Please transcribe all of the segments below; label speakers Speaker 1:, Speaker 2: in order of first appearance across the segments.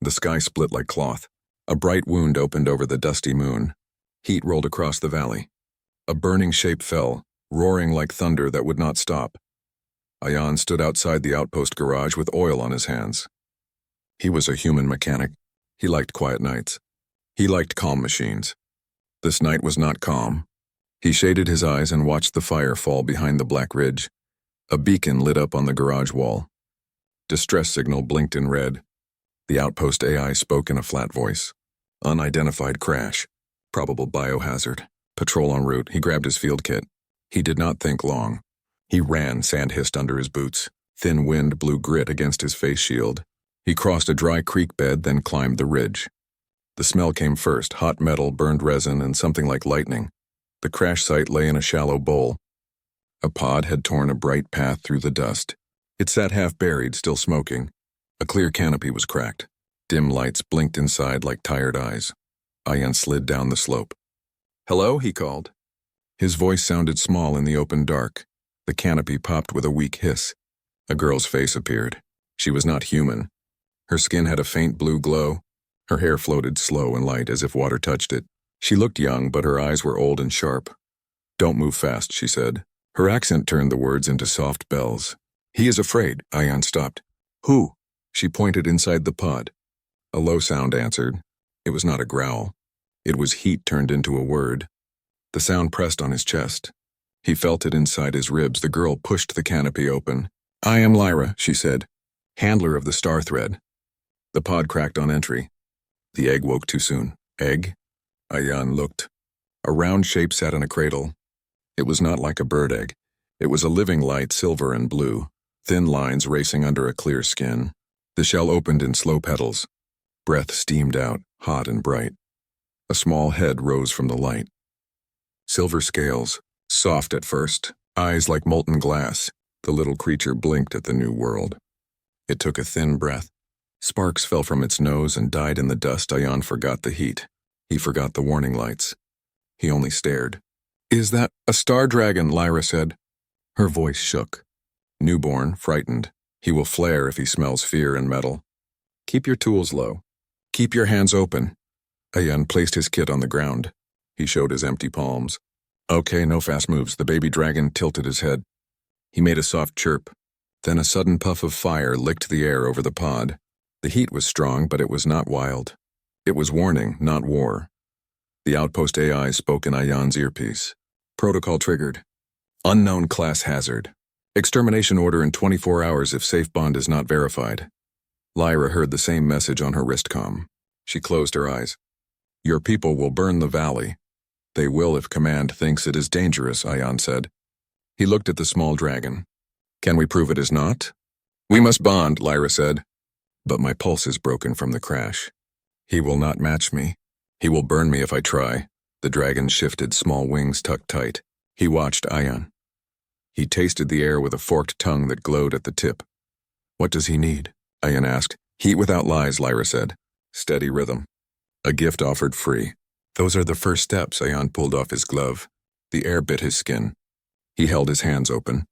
Speaker 1: The sky split like cloth. A bright wound opened over the dusty moon. Heat rolled across the valley. A burning shape fell, roaring like thunder that would not stop. Ayan stood outside the outpost garage with oil on his hands. He was a human mechanic. He liked quiet nights. He liked calm machines. This night was not calm. He shaded his eyes and watched the fire fall behind the black ridge. A beacon lit up on the garage wall. Distress signal blinked in red. The outpost AI spoke in a flat voice. Unidentified crash. Probable biohazard. Patrol en route. He grabbed his field kit. He did not think long. He ran, sand hissed under his boots. Thin wind blew grit against his face shield. He crossed a dry creek bed, then climbed the ridge. The smell came first, hot metal, burned resin, and something like lightning. The crash site lay in a shallow bowl. A pod had torn a bright path through the dust. It sat half buried, still smoking. A clear canopy was cracked. Dim lights blinked inside like tired eyes. Ayan slid down the slope. "Hello?" he called. His voice sounded small in the open dark. The canopy popped with a weak hiss. A girl's face appeared. She was not human. Her skin had a faint blue glow. Her hair floated slow and light as if water touched it. She looked young, but her eyes were old and sharp. "Don't move fast," she said. Her accent turned the words into soft bells. "He is afraid." Ayan stopped. "Who?" She pointed inside the pod. A low sound answered. It was not a growl. It was heat turned into a word. The sound pressed on his chest. He felt it inside his ribs. The girl pushed the canopy open. "I am Lyra," she said, "handler of the star thread." The pod cracked on entry. The egg woke too soon. Egg? Ayan looked. A round shape sat in a cradle. It was not like a bird egg. It was a living light, silver and blue, thin lines racing under a clear skin. The shell opened in slow petals. Breath steamed out, hot and bright. A small head rose from the light. Silver scales, soft at first, eyes like molten glass. The little creature blinked at the new world. It took a thin breath. Sparks fell from its nose and died in the dust. Ayan forgot the heat. He forgot the warning lights. He only stared. "Is that a star dragon?" Lyra said. Her voice shook. Newborn, frightened. He will flare if he smells fear and metal. "Keep your tools low. Keep your hands open." Ayan placed his kit on the ground. He showed his empty palms. "Okay, no fast moves." The baby dragon tilted his head. He made a soft chirp. Then a sudden puff of fire licked the air over the pod. The heat was strong, but it was not wild. It was warning, not war. The outpost AI spoke in Ayan's earpiece. "Protocol triggered. Unknown class hazard. Extermination order in 24 hours if safe bond is not verified." Lyra heard the same message on her wristcom. She closed her eyes. "Your people will burn the valley." "They will if command thinks it is dangerous," Ayan said. He looked at the small dragon. "Can we prove it is not?" "We must bond," Lyra said. "But my pulse is broken from the crash. He will not match me. He will burn me if I try." The dragon shifted, small wings tucked tight. He watched Ayan. He tasted the air with a forked tongue that glowed at the tip. "What does he need?" Ayan asked. "Heat without lies," Lyra said. "Steady rhythm. A gift offered free." "Those are the first steps." Ayan pulled off his glove. The air bit his skin. He held his hands open.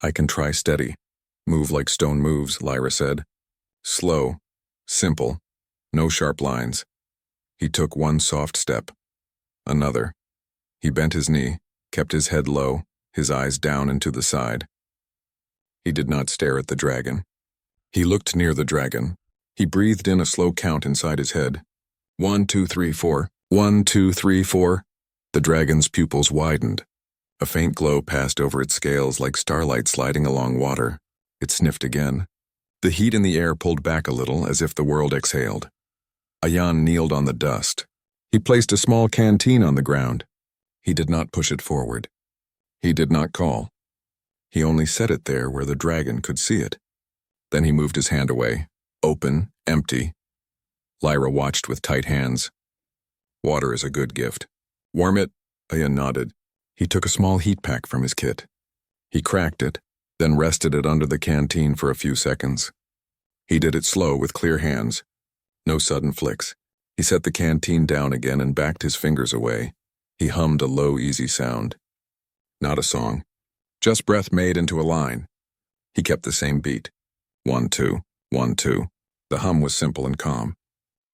Speaker 1: "I can try steady. Move like stone moves," Lyra said. Slow. Simple. No sharp lines. He took one soft step. Another. He bent his knee, kept his head low, his eyes down and to the side. He did not stare at the dragon. He looked near the dragon. He breathed in a slow count inside his head. 1, 2, 3, 4. 1, 2, 3, 4. The dragon's pupils widened. A faint glow passed over its scales like starlight sliding along water. It sniffed again. The heat in the air pulled back a little as if the world exhaled. Ayan kneeled on the dust. He placed a small canteen on the ground. He did not push it forward. He did not call. He only set it there where the dragon could see it. Then he moved his hand away, open, empty. Lyra watched with tight hands. "Water is a good gift." "Warm it?" Ayan nodded. He took a small heat pack from his kit. He cracked it, then rested it under the canteen for a few seconds. He did it slow with clear hands. No sudden flicks. He set the canteen down again and backed his fingers away. He hummed a low, easy sound. Not a song. Just breath made into a line. He kept the same beat. 1, 2, 1, 2. The hum was simple and calm.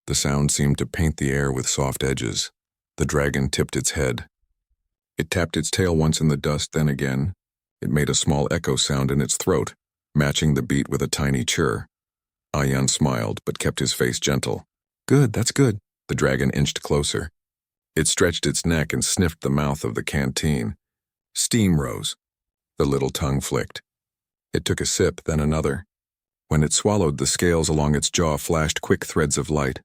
Speaker 1: The sound seemed to paint the air with soft edges. The dragon tipped its head. It tapped its tail once in the dust, then again. It made a small echo sound in its throat, matching the beat with a tiny chirr. Ayan smiled, but kept his face gentle. Good, that's good. The dragon inched closer. It stretched its neck and sniffed the mouth of the canteen. Steam rose. The little tongue flicked. It took a sip, then another. When it swallowed, the scales along its jaw flashed quick threads of light.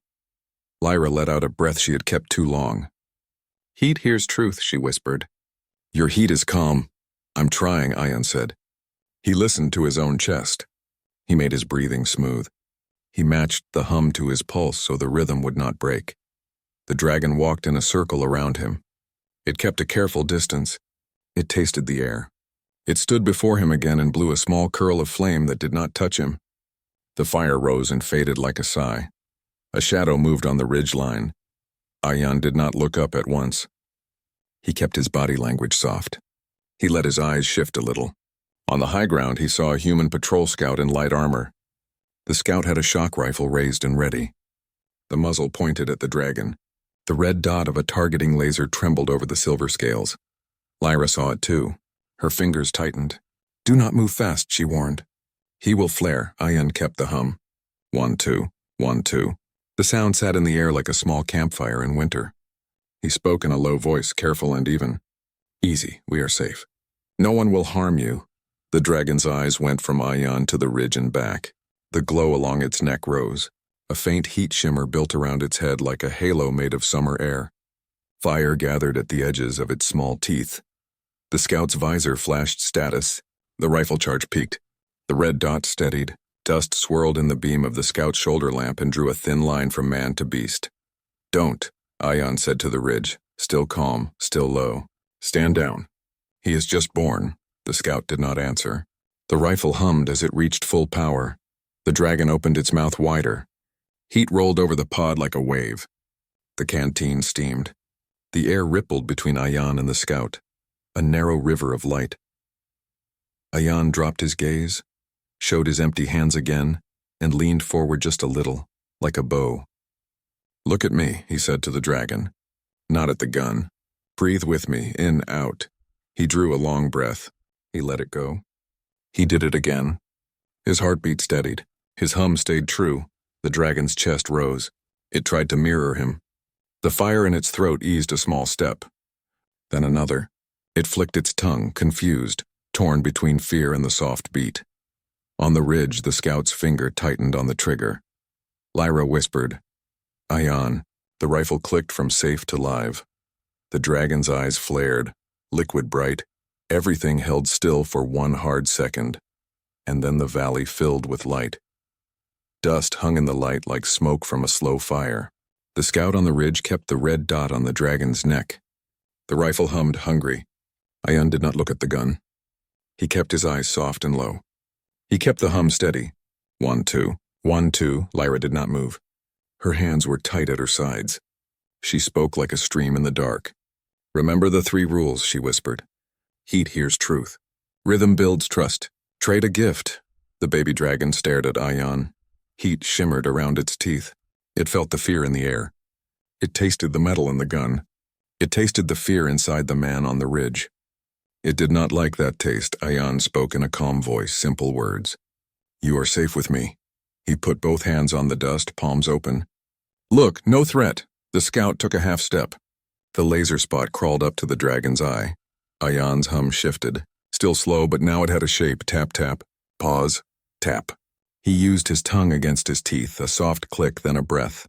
Speaker 1: Lyra let out a breath she had kept too long. Heat hears truth, she whispered. Your heat is calm. I'm trying, Ayan said. He listened to his own chest. He made his breathing smooth. He matched the hum to his pulse so the rhythm would not break. The dragon walked in a circle around him. It kept a careful distance. It tasted the air. It stood before him again and blew a small curl of flame that did not touch him. The fire rose and faded like a sigh. A shadow moved on the ridge line. Ayan did not look up at once. He kept his body language soft. He let his eyes shift a little. On the high ground, he saw a human patrol scout in light armor. The scout had a shock rifle raised and ready. The muzzle pointed at the dragon. The red dot of a targeting laser trembled over the silver scales. Lyra saw it too. Her fingers tightened. Do not move fast, she warned. He will flare. Ayan kept the hum. 1, 2, 1, 2. The sound sat in the air like a small campfire in winter. He spoke in a low voice, careful and even. Easy, we are safe. No one will harm you. The dragon's eyes went from Ayan to the ridge and back. The glow along its neck rose. A faint heat shimmer built around its head like a halo made of summer air. Fire gathered at the edges of its small teeth. The scout's visor flashed status. The rifle charge peaked. The red dot steadied. Dust swirled in the beam of the scout's shoulder lamp and drew a thin line from man to beast. Don't, Ayan said to the ridge, still calm, still low. Stand down. He is just born. The scout did not answer. The rifle hummed as it reached full power. The dragon opened its mouth wider. Heat rolled over the pod like a wave. The canteen steamed. The air rippled between Ayan and the scout, a narrow river of light. Ayan dropped his gaze, showed his empty hands again, and leaned forward just a little, like a bow. Look at me, he said to the dragon. Not at the gun. Breathe with me, in, out. He drew a long breath. He let it go. He did it again. His heartbeat steadied. His hum stayed true. The dragon's chest rose. It tried to mirror him. The fire in its throat eased a small step. Then another. It flicked its tongue, confused, torn between fear and the soft beat. On the ridge, the scout's finger tightened on the trigger. Lyra whispered, Ayan. The rifle clicked from safe to live. The dragon's eyes flared, liquid bright. Everything held still for one hard second. And then the valley filled with light. Dust hung in the light like smoke from a slow fire. The scout on the ridge kept the red dot on the dragon's neck. The rifle hummed, hungry. Ayan did not look at the gun. He kept his eyes soft and low. He kept the hum steady. 1, 2, 1, 2. Lyra did not move. Her hands were tight at her sides. She spoke like a stream in the dark. Remember the 3 rules, she whispered. Heat hears truth. Rhythm builds trust. Trade a gift. The baby dragon stared at Ayan. Heat shimmered around its teeth. It felt the fear in the air. It tasted the metal in the gun. It tasted the fear inside the man on the ridge. It did not like that taste. Ayan spoke in a calm voice, simple words. You are safe with me. He put both hands on the dust, palms open. Look, no threat. The scout took a half step. The laser spot crawled up to the dragon's eye. Ayan's hum shifted. Still slow, but now it had a shape. Tap, tap. Pause. Tap. He used his tongue against his teeth, a soft click, then a breath.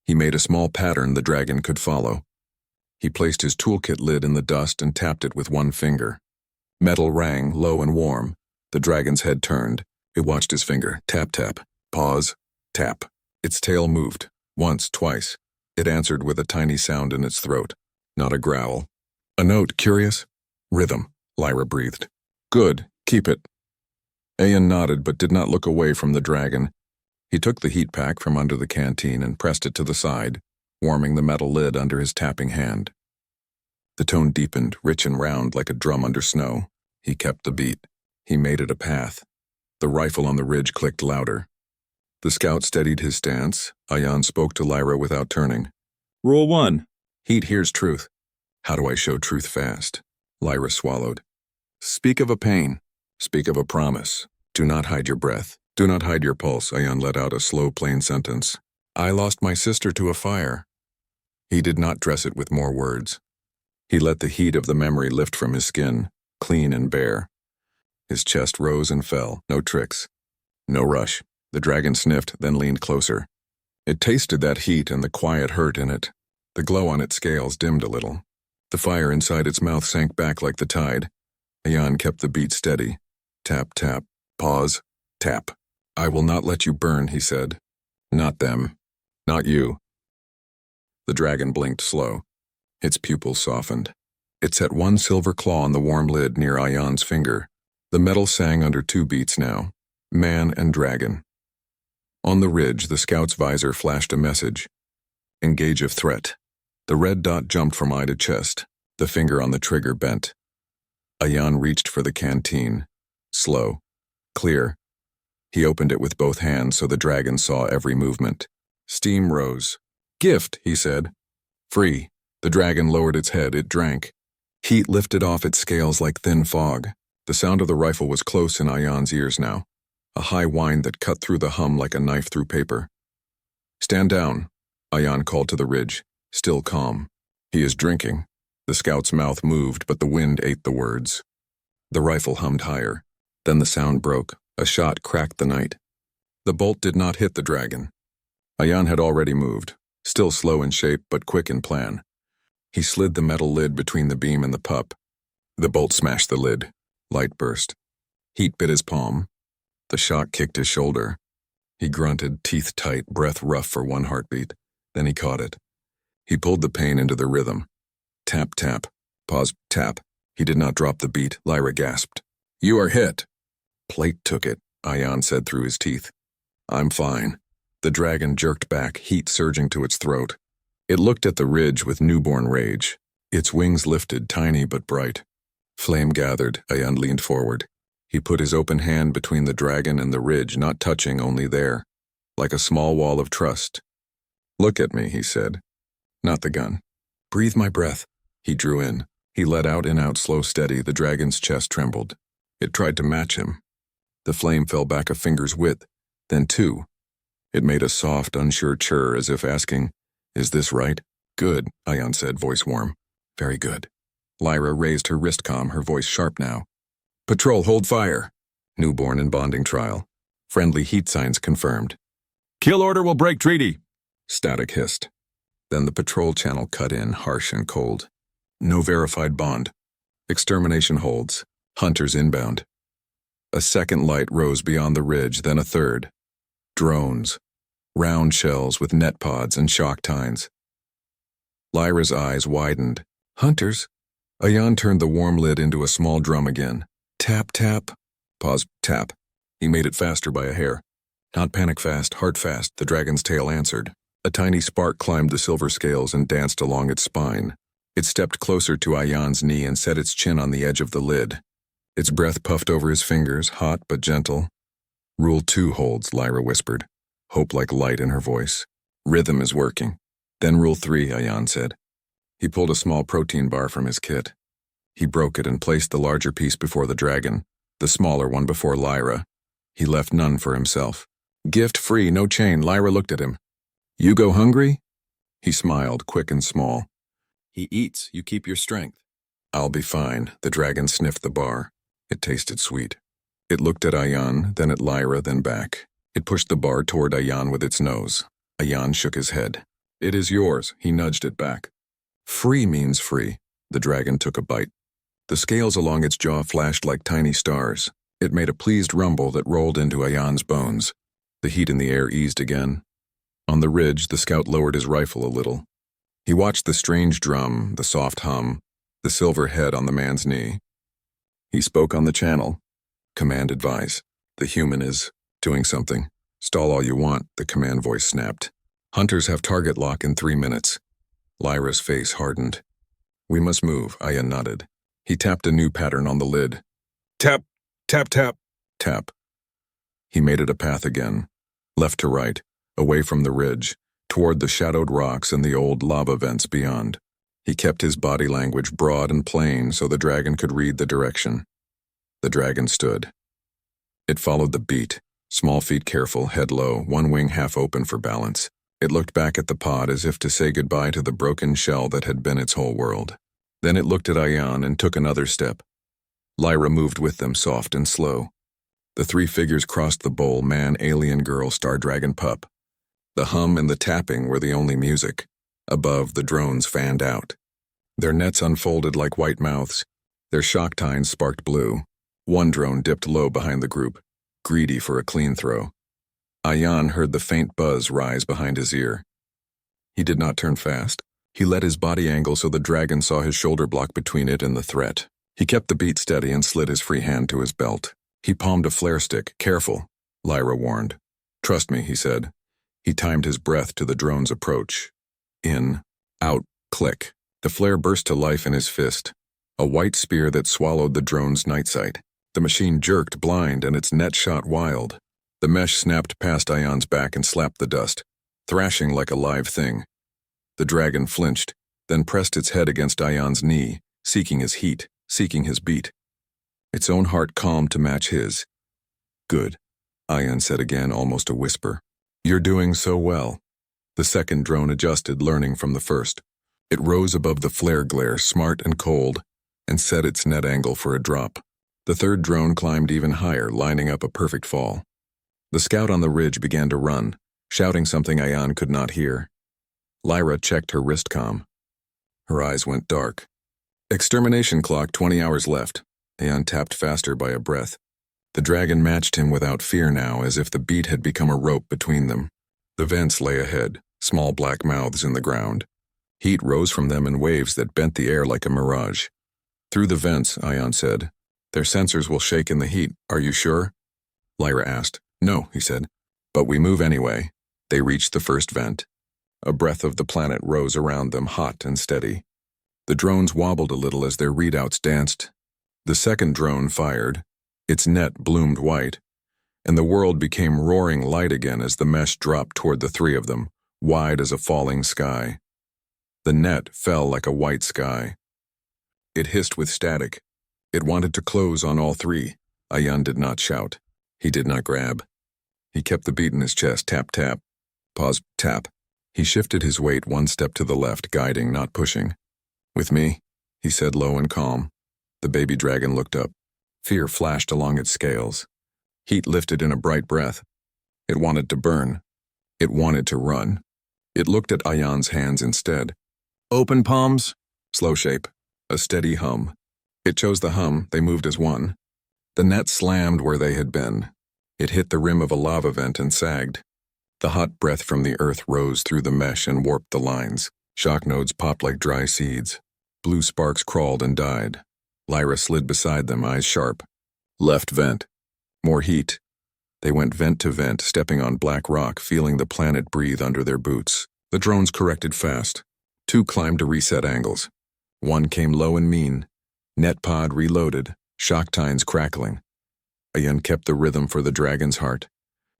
Speaker 1: He made a small pattern the dragon could follow. He placed his toolkit lid in the dust and tapped it with one finger. Metal rang, low and warm. The dragon's head turned. It watched his finger. Tap, tap. Pause. Tap. Its tail moved. Once, twice. It answered with a tiny sound in its throat. Not a growl. A note, curious? Rhythm, Lyra breathed. Good, keep it. Ayan nodded but did not look away from the dragon. He took the heat pack from under the canteen and pressed it to the side, warming the metal lid under his tapping hand. The tone deepened, rich and round like a drum under snow. He kept the beat. He made it a path. The rifle on the ridge clicked louder. The scout steadied his stance. Ayan spoke to Lyra without turning.
Speaker 2: Rule 1.
Speaker 1: Heat hears truth. How do I show truth fast? Lyra swallowed. Speak of a pain. Speak of a promise. Do not hide your breath. Do not hide your pulse. Ayan let out a slow, plain sentence. I lost my sister to a fire. He did not dress it with more words. He let the heat of the memory lift from his skin, clean and bare. His chest rose and fell. No tricks. No rush. The dragon sniffed, then leaned closer. It tasted that heat and the quiet hurt in it. The glow on its scales dimmed a little. The fire inside its mouth sank back like the tide. Ayan kept the beat steady. Tap, tap. Pause. Tap. I will not let you burn, he said. Not them. Not you. The dragon blinked slow. Its pupils softened. It set one silver claw on the warm lid near Ayan's finger. The metal sang under 2 beats now. Man and dragon. On the ridge, the scout's visor flashed a message. Engage of threat. The red dot jumped from eye to chest. The finger on the trigger bent. Ayan reached for the canteen. Slow. Clear. He opened it with both hands so the dragon saw every movement. Steam rose. Gift, he said. Free. The dragon lowered its head. It drank. Heat lifted off its scales like thin fog. The sound of the rifle was close in Ayan's ears now. A high whine that cut through the hum like a knife through paper. Stand down, Ayan called to the ridge, still calm. He is drinking. The scout's mouth moved, but the wind ate the words. The rifle hummed higher. Then the sound broke. A shot cracked the night. The bolt did not hit the dragon. Ayan had already moved, still slow in shape but quick in plan. He slid the metal lid between the beam and the pup. The bolt smashed the lid. Light burst. Heat bit his palm. The shock kicked his shoulder. He grunted, teeth tight, breath rough for 1 heartbeat. Then he caught it. He pulled the pain into the rhythm. Tap, tap. Pause, tap. He did not drop the beat. Lyra gasped. You are hit. Plate took it, Ayan said through his teeth. I'm fine. The dragon jerked back, heat surging to its throat. It looked at the ridge with newborn rage. Its wings lifted, tiny but bright. Flame gathered. Ayan leaned forward. He put his open hand between the dragon and the ridge, not touching, only there, like a small wall of trust. Look at me, he said. Not the gun. Breathe my breath. He drew in. He let out and out, slow, steady. The dragon's chest trembled. It tried to match him. The flame fell back a finger's width, then 2. It made a soft, unsure chirr as if asking, Is this right? Good, Ayan said, voice warm. Very good. Lyra raised her wrist comm, her voice sharp now. Patrol, hold fire. Newborn and bonding trial. Friendly heat signs confirmed.
Speaker 2: Kill order will break treaty.
Speaker 1: Static hissed. Then the patrol channel cut in, harsh and cold. No verified bond. Extermination holds. Hunters inbound. A second light rose beyond the ridge, then a third. Drones. Round shells with net pods and shock tines. Lyra's eyes widened. Hunters? Ayan turned the warm lid into a small drum again. Tap, tap. Pause, tap. He made it faster by a hair. Not panic fast, heart fast, the dragon's tail answered. A tiny spark climbed the silver scales and danced along its spine. It stepped closer to Ayan's knee and set its chin on the edge of the lid. Its breath puffed over his fingers, hot but gentle. Rule 2 holds, Lyra whispered, hope like light in her voice. Rhythm is working. Then Rule 3, Ayan said. He pulled a small protein bar from his kit. He broke it and placed the larger piece before the dragon, the smaller one before Lyra. He left none for himself. Gift free, no chain. Lyra looked at him. You go hungry? He smiled, quick and small. He eats, you keep your strength. I'll be fine. The dragon sniffed the bar. It tasted sweet. It looked at Ayan, then at Lyra, then back. It pushed the bar toward Ayan with its nose. Ayan shook his head. It is yours. He nudged it back. Free means free. The dragon took a bite. The scales along its jaw flashed like tiny stars. It made a pleased rumble that rolled into Ayan's bones. The heat in the air eased again. On the ridge, the scout lowered his rifle a little. He watched the strange drum, the soft hum, the silver head on the man's knee. He spoke on the channel. Command advise. The human is doing something. Stall all you want, the command voice snapped. Hunters have target lock in 3 minutes. Lyra's face hardened. We must move, Ayan nodded. He tapped a new pattern on the lid. Tap, tap, tap, tap. He made it a path again. left to right, away from the ridge, toward the shadowed rocks and the old lava vents beyond. He kept his body language broad and plain so the dragon could read the direction. The dragon stood. It followed the beat, small feet careful, head low, one wing half open for balance. It looked back at the pod as if to say goodbye to the broken shell that had been its whole world. Then it looked at Ayan and took another step. Lyra moved with them, soft and slow. The three figures crossed the bowl: man, alien girl, star dragon pup. The hum and the tapping were the only music. Above, the drones fanned out. Their nets unfolded like white mouths. Their shock tines sparked blue. One drone dipped low behind the group, greedy for a clean throw. Ayan heard the faint buzz rise behind his ear. He did not turn fast. He let his body angle so the dragon saw his shoulder block between it and the threat. He kept the beat steady and slid his free hand to his belt. He palmed a flare stick. Careful, Lyra warned. Trust me, he said. He timed his breath to the drone's approach. In, out, click. The flare burst to life in his fist, a white spear that swallowed the drone's night sight. The machine jerked blind and its net shot wild. The mesh snapped past Ayan's back and slapped the dust, thrashing like a live thing. The dragon flinched, then pressed its head against Ayan's knee, seeking his heat, seeking his beat. Its own heart calmed to match his. Good, Ayan said again, almost a whisper. You're doing so well. The second drone adjusted, learning from the first. It rose above the flare glare, smart and cold, and set its net angle for a drop. The third drone climbed even higher, lining up a perfect fall. The scout on the ridge began to run, shouting something Ayan could not hear. Lyra checked her wristcom. Her eyes went dark. Extermination clock, 20 hours left. Ayan tapped faster by a breath. The dragon matched him without fear now, as if the beat had become a rope between them. The vents lay ahead, small black mouths in the ground. Heat rose from them in waves that bent the air like a mirage. Through the vents, Ayan said. Their sensors will shake in the heat. Are you sure? Lyra asked. No, he said. But we move anyway. They reached the first vent. A breath of the planet rose around them, hot and steady. The drones wobbled a little as their readouts danced. The second drone fired. Its net bloomed white, and the world became roaring light again as the mesh dropped toward the three of them, wide as a falling sky. The net fell like a white sky. It hissed with static. It wanted to close on all three. Ayan did not shout. He did not grab. He kept the beat in his chest. Tap, tap. Pause, tap. He shifted his weight one step to the left, guiding, not pushing. With me, he said low and calm. The baby dragon looked up. Fear flashed along its scales. Heat lifted in a bright breath. It wanted to burn. It wanted to run. It looked at Ayan's hands instead. Open palms. Slow shape. A steady hum. It chose the hum. They moved as one. The net slammed where they had been. It hit the rim of a lava vent and sagged. The hot breath from the earth rose through the mesh and warped the lines. Shock nodes popped like dry seeds. Blue sparks crawled and died. Lyra slid beside them, eyes sharp. Left vent. More heat. They went vent to vent, stepping on black rock, feeling the planet breathe under their boots. The drones corrected fast. Two climbed to reset angles. One came low and mean. Net pod reloaded, shock tines crackling. Ayan kept the rhythm for the dragon's heart.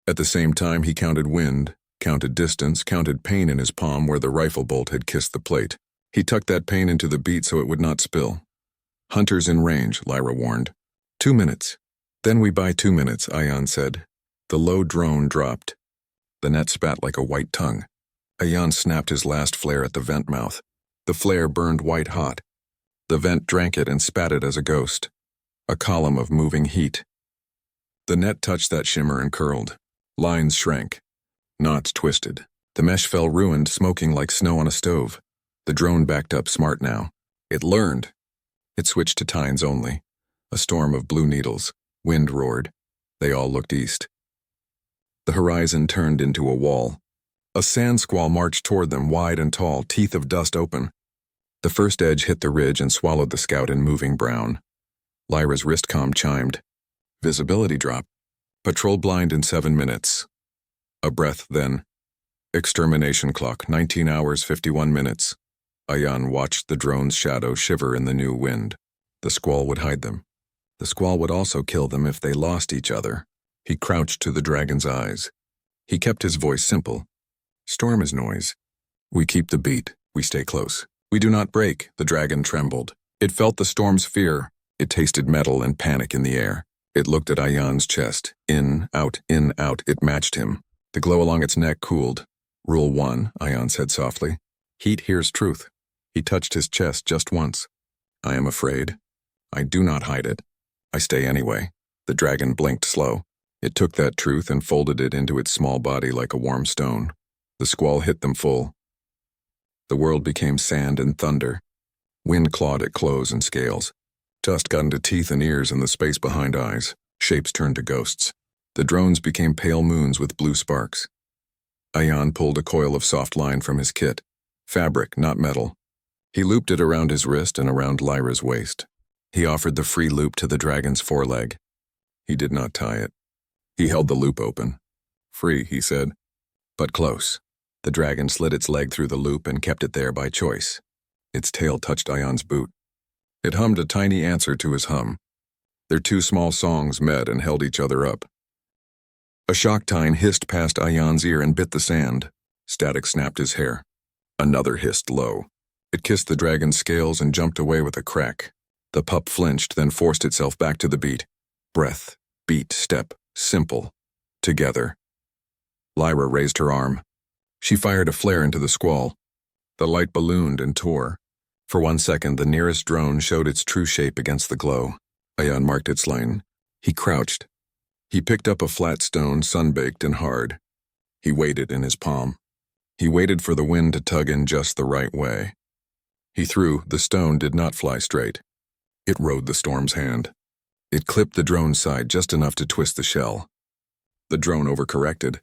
Speaker 1: At the same time, he counted wind, counted distance, counted pain in his palm where the rifle bolt had kissed the plate. He tucked that pain into the beat so it would not spill. Hunters in range, Lyra warned. 2 minutes. Then we buy 2 minutes, Ayan said. The low drone dropped. The net spat like a white tongue. Ayan snapped his last flare at the vent mouth. The flare burned white hot. The vent drank it and spat it as a ghost. A column of moving heat. The net touched that shimmer and curled. Lines shrank. Knots twisted. The mesh fell ruined, smoking like snow on a stove. The drone backed up smart now. It learned. It switched to tines only. A storm of blue needles. Wind roared. They all looked east. The horizon turned into a wall. A sand squall marched toward them, wide and tall, teeth of dust open. The first edge hit the ridge and swallowed the scout in moving brown. Lyra's wristcom chimed. Visibility drop. Patrol blind in 7 minutes. A breath, then. Extermination clock, 19 hours, 51 minutes. Ayan watched the drone's shadow shiver in the new wind. The squall would hide them. The squall would also kill them if they lost each other. He crouched to the dragon's eyes. He kept his voice simple. Storm is noise. We keep the beat. We stay close. We do not break. The dragon trembled. It felt the storm's fear. It tasted metal and panic in the air. It looked at Ayan's chest. In, out, in, out. It matched him. The glow along its neck cooled. Rule 1, Ayan said softly. Heat hears truth. He touched his chest just once. I am afraid. I do not hide it. I stay anyway. The dragon blinked slow. It took that truth and folded it into its small body like a warm stone. The squall hit them full. The world became sand and thunder. Wind clawed at clothes and scales. Dust got into teeth and ears and the space behind eyes. Shapes turned to ghosts. The drones became pale moons with blue sparks. Ayan pulled a coil of soft line from his kit. Fabric, not metal. He looped it around his wrist and around Lyra's waist. He offered the free loop to the dragon's foreleg. He did not tie it. He held the loop open. Free, he said, but close. The dragon slid its leg through the loop and kept it there by choice. Its tail touched Ayan's boot. It hummed a tiny answer to his hum. Their two small songs met and held each other up. A shock tine hissed past Ayan's ear and bit the sand. Static snapped his hair. Another hissed low. It kissed the dragon's scales and jumped away with a crack. The pup flinched, then forced itself back to the beat. Breath, beat, step, simple. Together. Lyra raised her arm. She fired a flare into the squall. The light ballooned and tore. For 1 second, the nearest drone showed its true shape against the glow. Ayan marked its lane. He crouched. He picked up a flat stone, sun-baked and hard. He weighed it in his palm. He waited for the wind to tug in just the right way. He threw. The stone did not fly straight. It rode the storm's hand. It clipped the drone's side just enough to twist the shell. The drone overcorrected.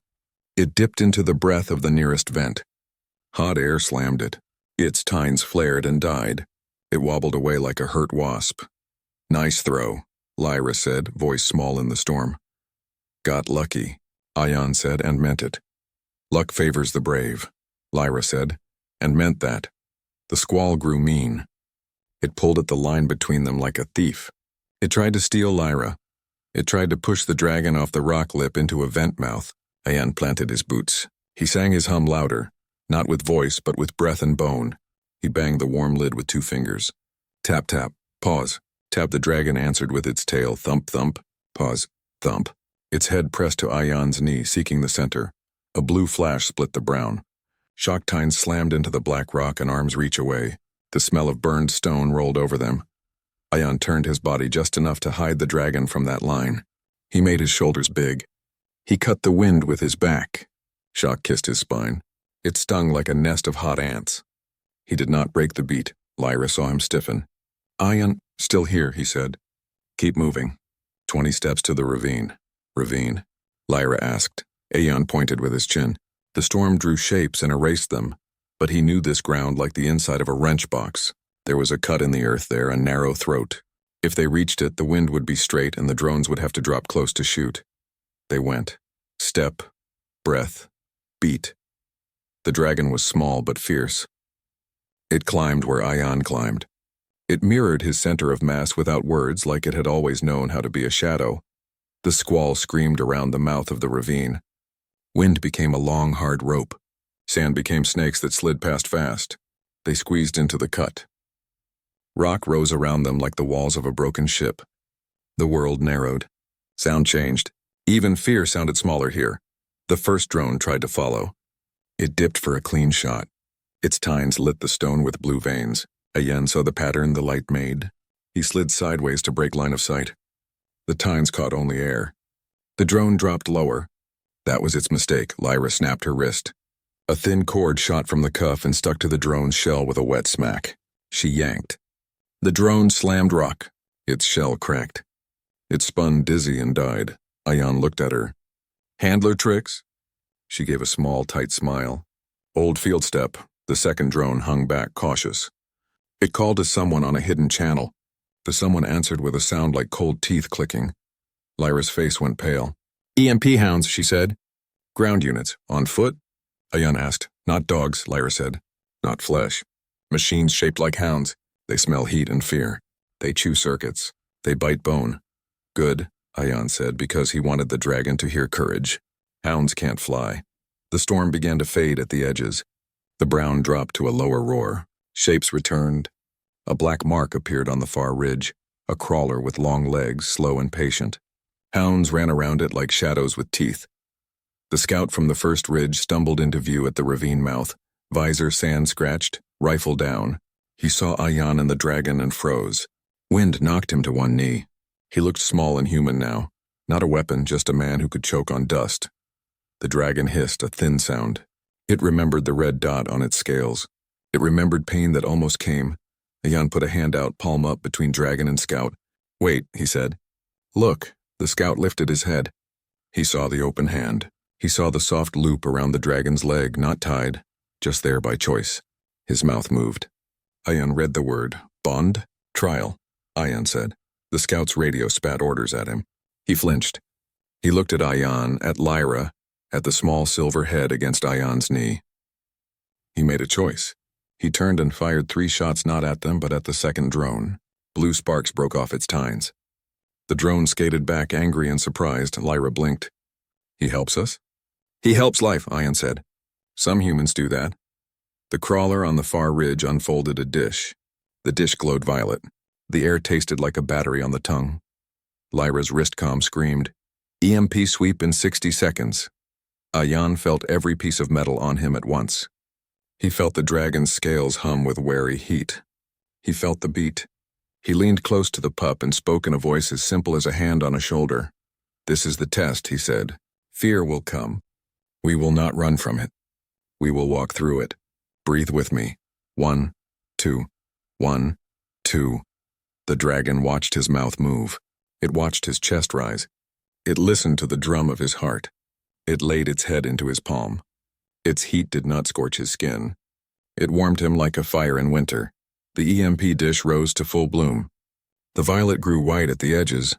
Speaker 1: It dipped into the breath of the nearest vent. Hot air slammed it. Its tines flared and died. It wobbled away like a hurt wasp. Nice throw, Lyra said, voice small in the storm. Got lucky, Ayan said, and meant it. Luck favors the brave, Lyra said, and meant that. The squall grew mean. It pulled at the line between them like a thief. It tried to steal Lyra. It tried to push the dragon off the rock lip into a vent mouth. Ayan planted his boots. He sang his hum louder, not with voice but with breath and bone. He banged the warm lid with 2 fingers. Tap, tap, pause. Tap. The dragon answered with its tail. Thump, thump, pause, thump. Its head pressed to Ayan's knee, seeking the center. A blue flash split the brown. Shock tines slammed into the black rock and arms reach away. The smell of burned stone rolled over them. Ayan turned his body just enough to hide the dragon from that line. He made his shoulders big. He cut the wind with his back. Shock kissed his spine. It stung like a nest of hot ants. He did not break the beat. Lyra saw him stiffen. Ayan, still here, he said. Keep moving. 20 steps to the ravine. Ravine? Lyra asked. Ayan pointed with his chin. The storm drew shapes and erased them, but he knew this ground like the inside of a wrench box. There was a cut in the earth there, a narrow throat. If they reached it, the wind would be straight and the drones would have to drop close to shoot. They went. Step, breath, beat. The dragon was small but fierce. It climbed where Ayan climbed. It mirrored his center of mass without words, like it had always known how to be a shadow. The squall screamed around the mouth of the ravine. Wind became a long, hard rope. Sand became snakes that slid past fast. They squeezed into the cut. Rock rose around them like the walls of a broken ship. The world narrowed. Sound changed. Even fear sounded smaller here. The first drone tried to follow. It dipped for a clean shot. Its tines lit the stone with blue veins. Ayan saw the pattern the light made. He slid sideways to break line of sight. The tines caught only air. The drone dropped lower. That was its mistake. Lyra snapped her wrist. A thin cord shot from the cuff and stuck to the drone's shell with a wet smack. She yanked. The drone slammed rock. Its shell cracked. It spun dizzy and died. Ayan looked at her. Handler tricks? She gave a small, tight smile. Old field step. The second drone hung back, cautious. It called to someone on a hidden channel. The someone answered with a sound like cold teeth clicking. Lyra's face went pale. EMP hounds, she said. Ground units. On foot? Ayan asked. Not dogs, Lyra said. Not flesh. Machines shaped like hounds. They smell heat and fear. They chew circuits. They bite bone. Good, Ayan said, because he wanted the dragon to hear courage. Hounds can't fly. The storm began to fade at the edges. The brown dropped to a lower roar. Shapes returned. A black mark appeared on the far ridge, a crawler with long legs, slow and patient. Hounds ran around it like shadows with teeth. The scout from the first ridge stumbled into view at the ravine mouth, visor sand-scratched, rifle down. He saw Ayan and the dragon and froze. Wind knocked him to one knee. He looked small and human now. Not a weapon, just a man who could choke on dust. The dragon hissed, a thin sound. It remembered the red dot on its scales. It remembered pain that almost came. Ayan put a hand out, palm up, between dragon and scout. "Wait," he said. "Look." The scout lifted his head. He saw the open hand. He saw the soft loop around the dragon's leg, not tied, just there by choice. His mouth moved. Ayan read the word. "Bond? Trial," Ayan said. The scout's radio spat orders at him. He flinched. He looked at Ayan, at Lyra, at the small silver head against Ayan's knee. He made a choice. He turned and fired 3 shots not at them but at the second drone. Blue sparks broke off its tines. The drone skated back, angry and surprised. Lyra blinked. "He helps us?" "He helps life," Ayan said. "Some humans do that." The crawler on the far ridge unfolded a dish. The dish glowed violet. The air tasted like a battery on the tongue. Lyra's wristcom screamed, "EMP sweep in 60 seconds. Ayan felt every piece of metal on him at once. He felt the dragon's scales hum with wary heat. He felt the beat. He leaned close to the pup and spoke in a voice as simple as a hand on a shoulder. "This is the test," he said. "Fear will come. We will not run from it. We will walk through it. Breathe with me. 1, 2, 1, 2. The dragon watched his mouth move. It watched his chest rise. It listened to the drum of his heart. It laid its head into his palm. Its heat did not scorch his skin. It warmed him like a fire in winter. The EMP dish rose to full bloom. The violet grew white at the edges.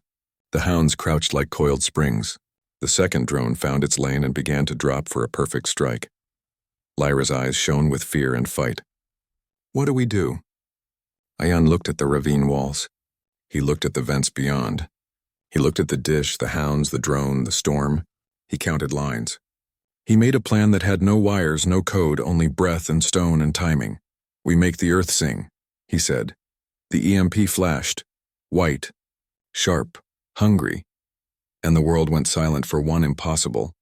Speaker 1: The hounds crouched like coiled springs. The second drone found its lane and began to drop for a perfect strike. Lyra's eyes shone with fear and fight. "What do we do?" Ayan looked at the ravine walls. He looked at the vents beyond. He looked at the dish, the hounds, the drone, the storm. He counted lines. He made a plan that had no wires, no code, only breath and stone and timing. "We make the earth sing," he said. The EMP flashed, white, sharp, hungry, and the world went silent for one impossible,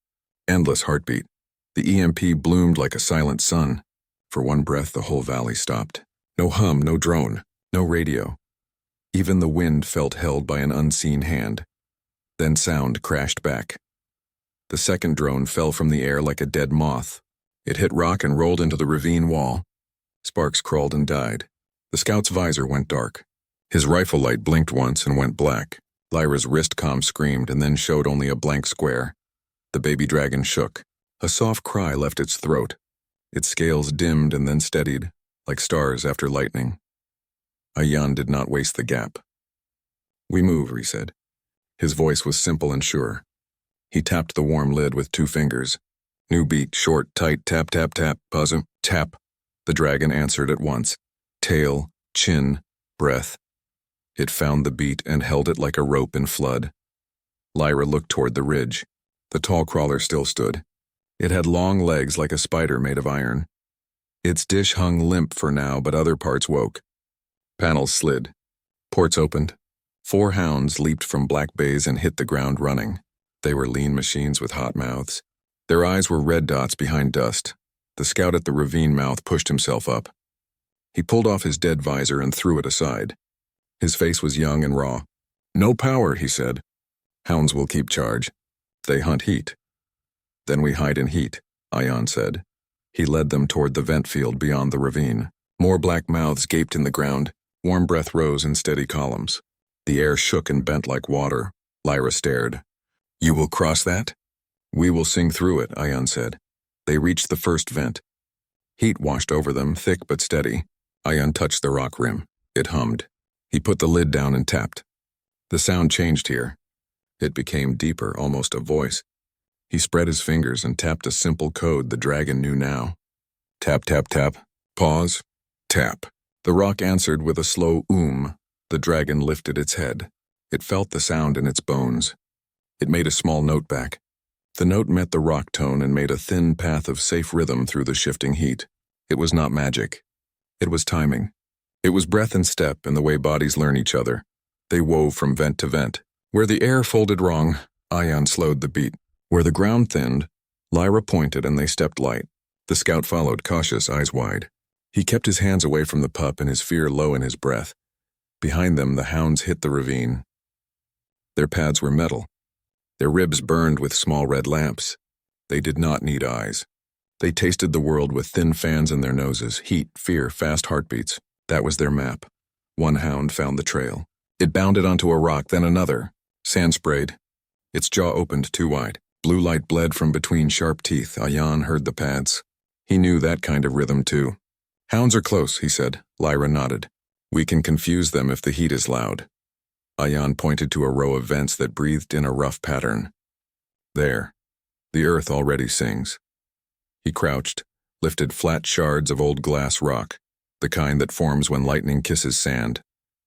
Speaker 1: endless heartbeat. The EMP bloomed like a silent sun. For one breath, the whole valley stopped. No hum, no drone, no radio. Even the wind felt held by an unseen hand. Then sound crashed back. The second drone fell from the air like a dead moth. It hit rock and rolled into the ravine wall. Sparks crawled and died. The scout's visor went dark. His rifle light blinked once and went black. Lyra's wristcom screamed and then showed only a blank square. The baby dragon shook. A soft cry left its throat. Its scales dimmed and then steadied, like stars after lightning. Ayan did not waste the gap. "We move," he said. His voice was simple and sure. He tapped the warm lid with 2 fingers. New beat, short, tight, tap, tap, tap, pause, tap. The dragon answered at once. Tail, chin, breath. It found the beat and held it like a rope in flood. Lyra looked toward the ridge. The tall crawler still stood. It had long legs like a spider made of iron. Its dish hung limp for now, but other parts woke. Panels slid. Ports opened. 4 hounds leaped from black bays and hit the ground running. They were lean machines with hot mouths. Their eyes were red dots behind dust. The scout at the ravine mouth pushed himself up. He pulled off his dead visor and threw it aside. His face was young and raw. "No power," he said. "Hounds will keep charge. They hunt heat." "Then we hide in heat," Ayan said. He led them toward the vent field beyond the ravine. More black mouths gaped in the ground. Warm breath rose in steady columns. The air shook and bent like water. Lyra stared. "You will cross that?" "We will sing through it," Ayan said. They reached the first vent. Heat washed over them, thick but steady. Ayan touched the rock rim. It hummed. He put the lid down and tapped. The sound changed here. It became deeper, almost a voice. He spread his fingers and tapped a simple code the dragon knew now. Tap, tap, tap. Pause. Tap. The rock answered with a slow oom. The dragon lifted its head. It felt the sound in its bones. It made a small note back. The note met the rock tone and made a thin path of safe rhythm through the shifting heat. It was not magic. It was timing. It was breath and step and the way bodies learn each other. They wove from vent to vent. Where the air folded wrong, Ion slowed the beat. Where the ground thinned, Lyra pointed and they stepped light. The scout followed, cautious, eyes wide. He kept his hands away from the pup and his fear low in his breath. Behind them, the hounds hit the ravine. Their pads were metal. Their ribs burned with small red lamps. They did not need eyes. They tasted the world with thin fans in their noses, heat, fear, fast heartbeats. That was their map. One hound found the trail. It bounded onto a rock, then another. Sand sprayed. Its jaw opened too wide. Blue light bled from between sharp teeth. Ion heard the pads. He knew that kind of rhythm too. Hounds are close, he said. Lyra nodded. We can confuse them if the heat is loud. Ion pointed to a row of vents that breathed in a rough pattern. There. The earth already sings. He crouched, lifted flat shards of old glass rock, the kind that forms when lightning kisses sand,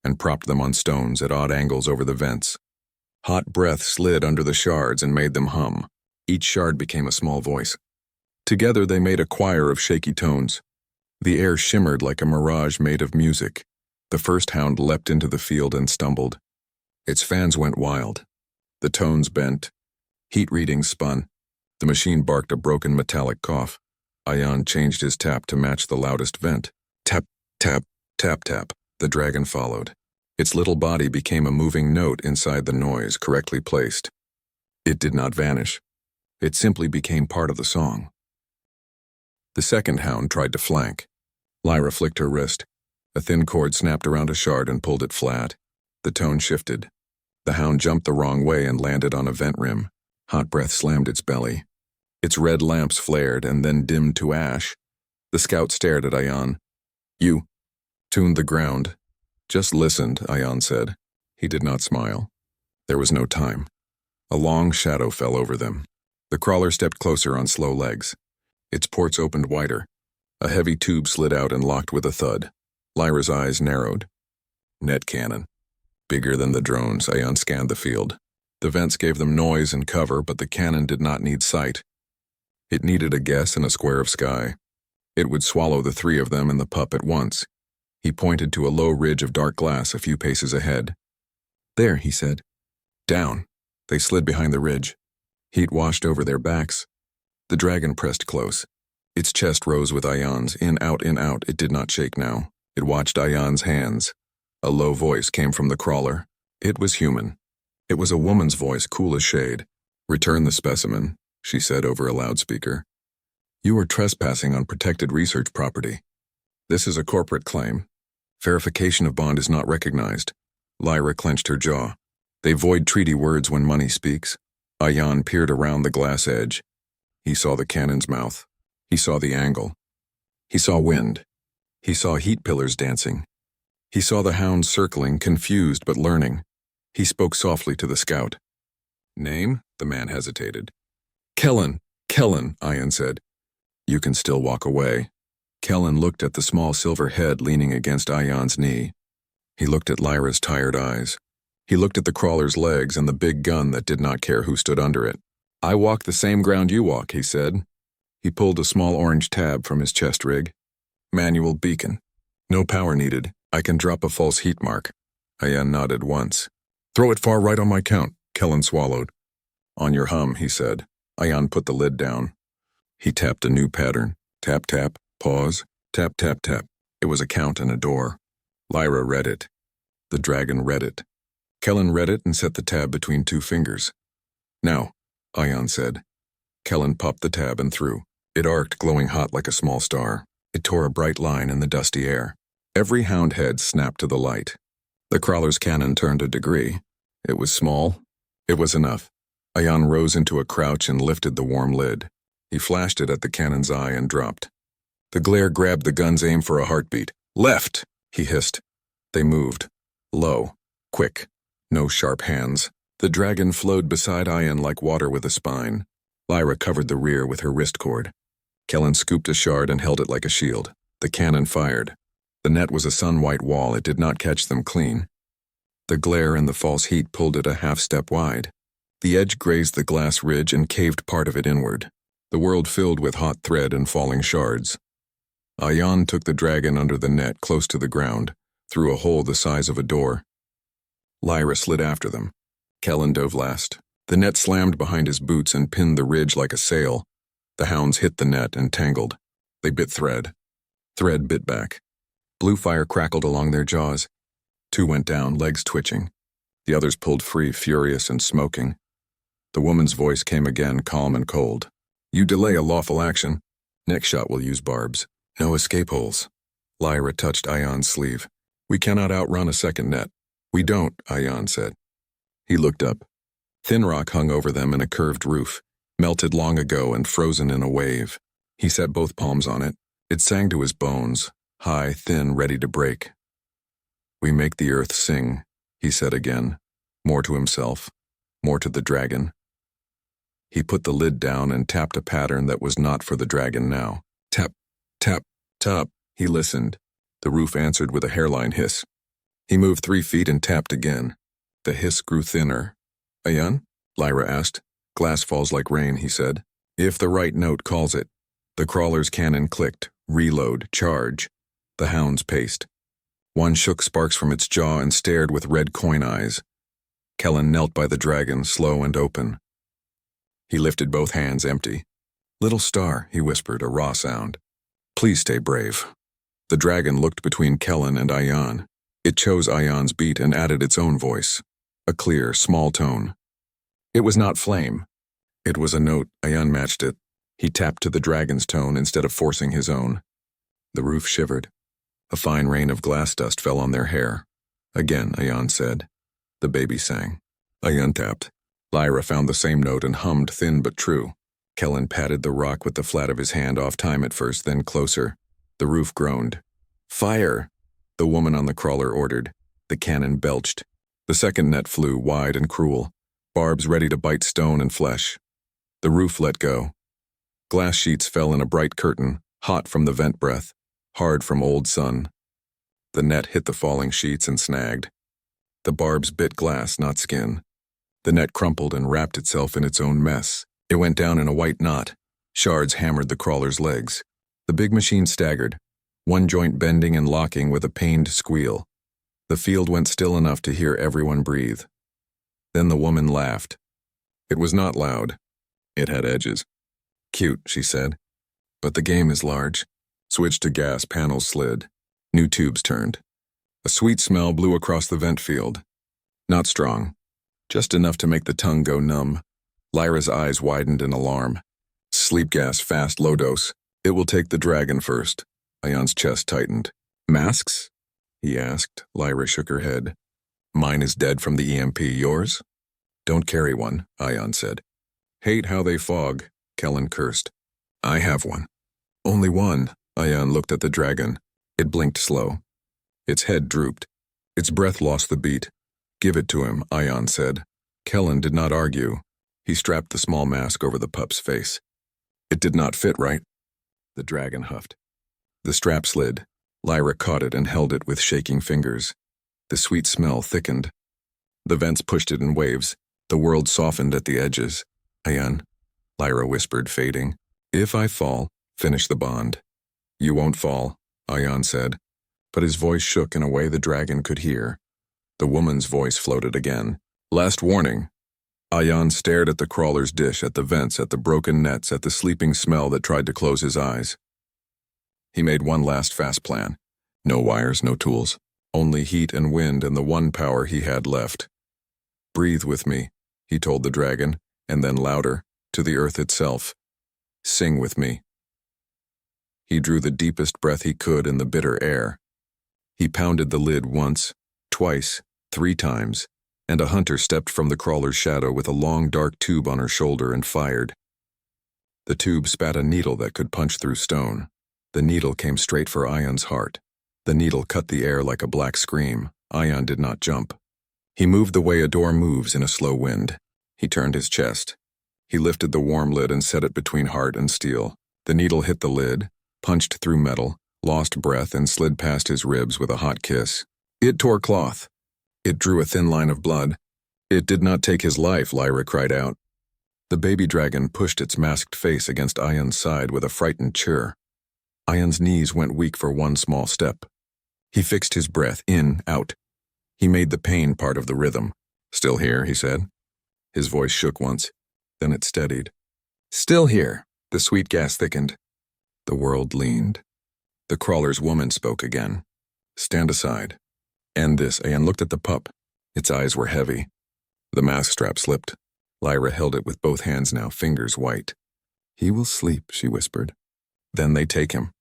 Speaker 1: and propped them on stones at odd angles over the vents. Hot breath slid under the shards and made them hum. Each shard became a small voice. Together they made a choir of shaky tones. The air shimmered like a mirage made of music. The first hound leapt into the field and stumbled. Its fans went wild. The tones bent. Heat readings spun. The machine barked a broken metallic cough. Ion changed his tap to match the loudest vent. Tap, tap, tap, tap. The dragon followed. Its little body became a moving note inside the noise, correctly placed. It did not vanish. It simply became part of the song. The second hound tried to flank. Lyra flicked her wrist. A thin cord snapped around a shard and pulled it flat. The tone shifted. The hound jumped the wrong way and landed on a vent rim. Hot breath slammed its belly. Its red lamps flared and then dimmed to ash. The scout stared at Ion. You tuned the ground. Just listened, Ion said. He did not smile. There was no time. A long shadow fell over them. The crawler stepped closer on slow legs. Its ports opened wider. A heavy tube slid out and locked with a thud. Lyra's eyes narrowed. Net cannon. Bigger than the drones, Ion scanned the field. The vents gave them noise and cover, but the cannon did not need sight. It needed a guess and a square of sky. It would swallow the three of them and the pup at once. He pointed to a low ridge of dark glass a few paces ahead. There, he said. Down. They slid behind the ridge. Heat washed over their backs. The dragon pressed close. Its chest rose with Ion's, in, out, in, out. It did not shake now. It watched Ion's hands. A low voice came from the crawler. It was human. It was a woman's voice, cool as shade. Return the specimen, she said over a loudspeaker. You are trespassing on protected research property. This is a corporate claim. Verification of bond is not recognized. Lyra clenched her jaw. They void treaty words when money speaks. Ion peered around the glass edge. He saw the cannon's mouth. He saw the angle. He saw wind. He saw heat pillars dancing. He saw the hounds circling, confused but learning. He spoke softly to the scout. Name? The man hesitated. Kellen, Ion said. You can still walk away. Kellen looked at the small silver head leaning against Ion's knee. He looked at Lyra's tired eyes. He looked at the crawler's legs and the big gun that did not care who stood under it. I walk the same ground you walk, he said. He pulled a small orange tab from his chest rig. Manual beacon. No power needed. I can drop a false heat mark. Ion nodded once. Throw it far right on my count, Kellen swallowed. On your hum, he said. Ion put the lid down. He tapped a new pattern. Tap, tap, pause, tap, tap, tap. It was a count and a door. Lyra read it. The dragon read it. Kellen read it and set the tab between two fingers. Now, Ion said. Kellen popped the tab and threw. It arced, glowing hot like a small star. It tore a bright line in the dusty air. Every hound head snapped to the light. The crawler's cannon turned a degree. It was small. It was enough. Ion rose into a crouch and lifted the warm lid. He flashed it at the cannon's eye and dropped. The glare grabbed the gun's aim for a heartbeat. Left, he hissed. They moved. Low. Quick. No sharp hands. The dragon flowed beside Ion like water with a spine. Lyra covered the rear with her wrist cord. Kellen scooped a shard and held it like a shield. The cannon fired. The net was a sun-white wall. It did not catch them clean. The glare and the false heat pulled it a half step wide. The edge grazed the glass ridge and caved part of it inward. The world filled with hot thread and falling shards. Ayan took the dragon under the net close to the ground, through a hole the size of a door. Lyra slid after them. Kellen dove last. The net slammed behind his boots and pinned the ridge like a sail. The hounds hit the net and tangled. They bit thread. Thread bit back. Blue fire crackled along their jaws. Two went down, legs twitching. The others pulled free, furious and smoking. The woman's voice came again, calm and cold. You delay a lawful action. Next shot will use barbs. No escape holes. Lyra touched Ayan's sleeve. We cannot outrun a second net. We don't, Ayan said. He looked up. Thin rock hung over them in a curved roof, melted long ago and frozen in a wave. He set both palms on it. It sang to his bones, high, thin, ready to break. We make the earth sing, he said again, more to himself, more to the dragon. He put the lid down and tapped a pattern that was not for the dragon now. Tap, tap, tap. He listened. The roof answered with a hairline hiss. He moved 3 feet and tapped again. The hiss grew thinner. Ayan? Lyra asked. Glass falls like rain, he said. If the right note calls it. The crawler's cannon clicked. Reload, charge. The hounds paced. One shook sparks from its jaw and stared with red coin eyes. Kellen knelt by the dragon, slow and open. He lifted both hands empty. Little star, he whispered, a raw sound. Please stay brave. The dragon looked between Kellen and Ayan. It chose Ayan's beat and added its own voice. A clear, small tone. It was not flame. It was a note. Ayan matched it. He tapped to the dragon's tone instead of forcing his own. The roof shivered. A fine rain of glass dust fell on their hair. Again, Ayan said. The baby sang. Ayan tapped. Lyra found the same note and hummed thin but true. Kellen patted the rock with the flat of his hand, off time at first, then closer. The roof groaned. Fire! The woman on the crawler ordered. The cannon belched. The second net flew, wide and cruel, barbs ready to bite stone and flesh. The roof let go. Glass sheets fell in a bright curtain, hot from the vent breath, hard from old sun. The net hit the falling sheets and snagged. The barbs bit glass, not skin. The net crumpled and wrapped itself in its own mess. It went down in a white knot. Shards hammered the crawler's legs. The big machine staggered, one joint bending and locking with a pained squeal. The field went still enough to hear everyone breathe. Then the woman laughed. It was not loud. It had edges. Cute, she said. But the game is large. Switch to gas, panels slid. New tubes turned. A sweet smell blew across the vent field. Not strong. Just enough to make the tongue go numb. Lyra's eyes widened in alarm. Sleep gas, fast, low dose. It will take the dragon first. Ayan's chest tightened. Masks? He asked. Lyra shook her head. Mine is dead from the EMP. Yours? Don't carry one, Ayan said. Hate how they fog, Kellen cursed. I have one. Only one. Ayan looked at the dragon. It blinked slow. Its head drooped. Its breath lost the beat. Give it to him, Ayan said. Kellen did not argue. He strapped the small mask over the pup's face. It did not fit right. The dragon huffed. The strap slid. Lyra caught it and held it with shaking fingers. The sweet smell thickened. The vents pushed it in waves. The world softened at the edges. Ayan, Lyra whispered, fading. If I fall, finish the bond. You won't fall, Ayan said. But his voice shook in a way the dragon could hear. The woman's voice floated again. Last warning. Ayan stared at the crawler's dish, at the vents, at the broken nets, at the sleeping smell that tried to close his eyes. He made one last fast plan. No wires, no tools. Only heat and wind and the one power he had left. Breathe with me, he told the dragon, and then louder, to the earth itself. Sing with me. He drew the deepest breath he could in the bitter air. He pounded the lid once, twice, 3 times, and a hunter stepped from the crawler's shadow with a long dark tube on her shoulder and fired. The tube spat a needle that could punch through stone. The needle came straight for Ayan's heart. The needle cut the air like a black scream. Ayan did not jump. He moved the way a door moves in a slow wind. He turned his chest. He lifted the warm lid and set it between heart and steel. The needle hit the lid, punched through metal, lost breath, and slid past his ribs with a hot kiss. It tore cloth. It drew a thin line of blood. It did not take his life, Lyra cried out. The baby dragon pushed its masked face against Ayan's side with a frightened chirr. Ayan's knees went weak for one small step. He fixed his breath, in, out. He made the pain part of the rhythm. Still here, he said. His voice shook once. Then it steadied. Still here. The sweet gas thickened. The world leaned. The crawler's woman spoke again. Stand aside. End this. Ayan looked at the pup. Its eyes were heavy. The mask strap slipped. Lyra held it with both hands now, fingers white. He will sleep, she whispered. Then they take him.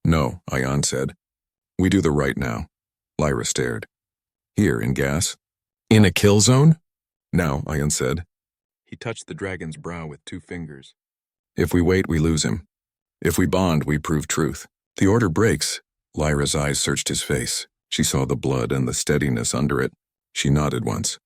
Speaker 1: No, Ayan said. We do the right now. Lyra stared. Here, in gas? In a kill zone? Now, Ayan said. He touched the dragon's brow with 2 fingers. If we wait, we lose him. If we bond, we prove truth. The order breaks. Lyra's eyes searched his face. She saw the blood and the steadiness under it. She nodded once.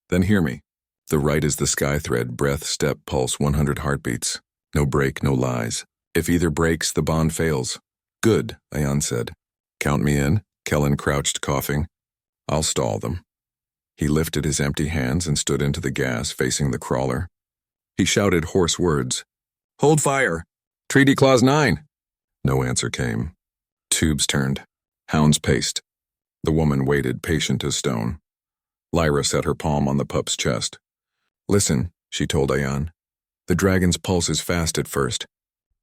Speaker 1: Then hear me. The right is the sky thread, breath, step, pulse, 100 heartbeats. No break, no lies. If either breaks, the bond fails. Good, Ayan said. Count me in. Kellen crouched, coughing. I'll stall them. He lifted his empty hands and stood into the gas, facing the crawler. He shouted hoarse words. Hold fire! Treaty Clause 9! No answer came. Tubes turned. Hounds paced. The woman waited, patient as stone. Lyra set her palm on the pup's chest. Listen, she told Ayan. The dragon's pulse is fast at first.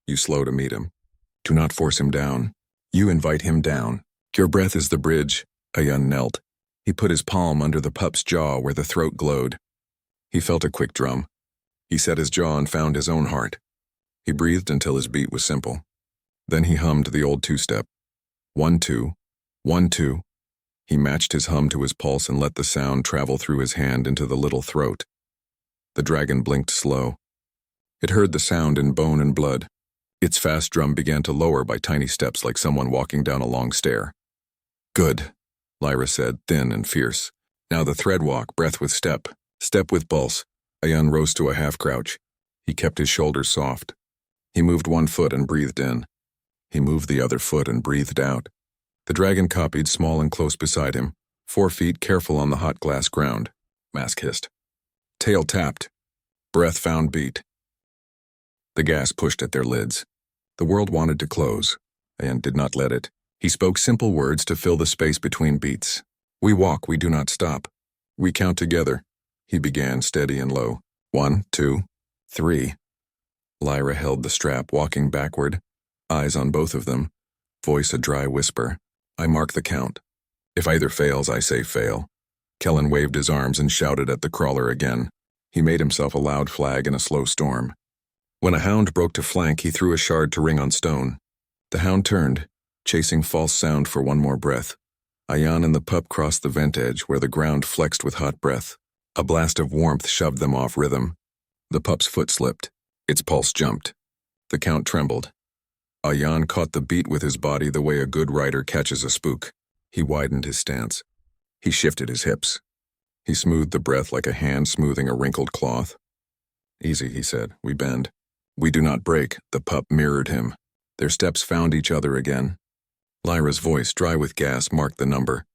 Speaker 1: You slow to meet him. Do not force him down. You invite him down. Your breath is the bridge. Ayan knelt. He put his palm under the pup's jaw where the throat glowed. He felt a quick drum. He set his jaw and found his own heart. He breathed until his beat was simple. Then he hummed the old 2-step. 1, 2, 1, 2. He matched his hum to his pulse and let the sound travel through his hand into the little throat. The dragon blinked slow. It heard the sound in bone and blood. Its fast drum began to lower by tiny steps like someone walking down a long stair. Good, Lyra said, thin and fierce. Now the thread walk, breath with step, step with pulse. Ayan rose to a half-crouch. He kept his shoulders soft. He moved one foot and breathed in. He moved the other foot and breathed out. The dragon copied, small and close beside him, 4 feet, careful on the hot glass ground. Mask hissed. Tail tapped. Breath found beat. The gas pushed at their lids. The world wanted to close, and did not let it. He spoke simple words to fill the space between beats. We walk, we do not stop. We count together. He began, steady and low. 1, 2, 3. Lyra held the strap, walking backward, eyes on both of them, voice a dry whisper. I mark the count. If either fails, I say fail. Kellen waved his arms and shouted at the crawler again. He made himself a loud flag in a slow storm. When a hound broke to flank, he threw a shard to ring on stone. The hound turned, chasing false sound for one more breath. Ayan and the pup crossed the vent edge where the ground flexed with hot breath. A blast of warmth shoved them off rhythm. The pup's foot slipped. Its pulse jumped. The count trembled. Ayan caught the beat with his body the way a good rider catches a spook. He widened his stance. He shifted his hips. He smoothed the breath like a hand smoothing a wrinkled cloth. Easy, he said. We bend. We do not break. The pup mirrored him. Their steps found each other again. Lyra's voice, dry with gas, marked the number.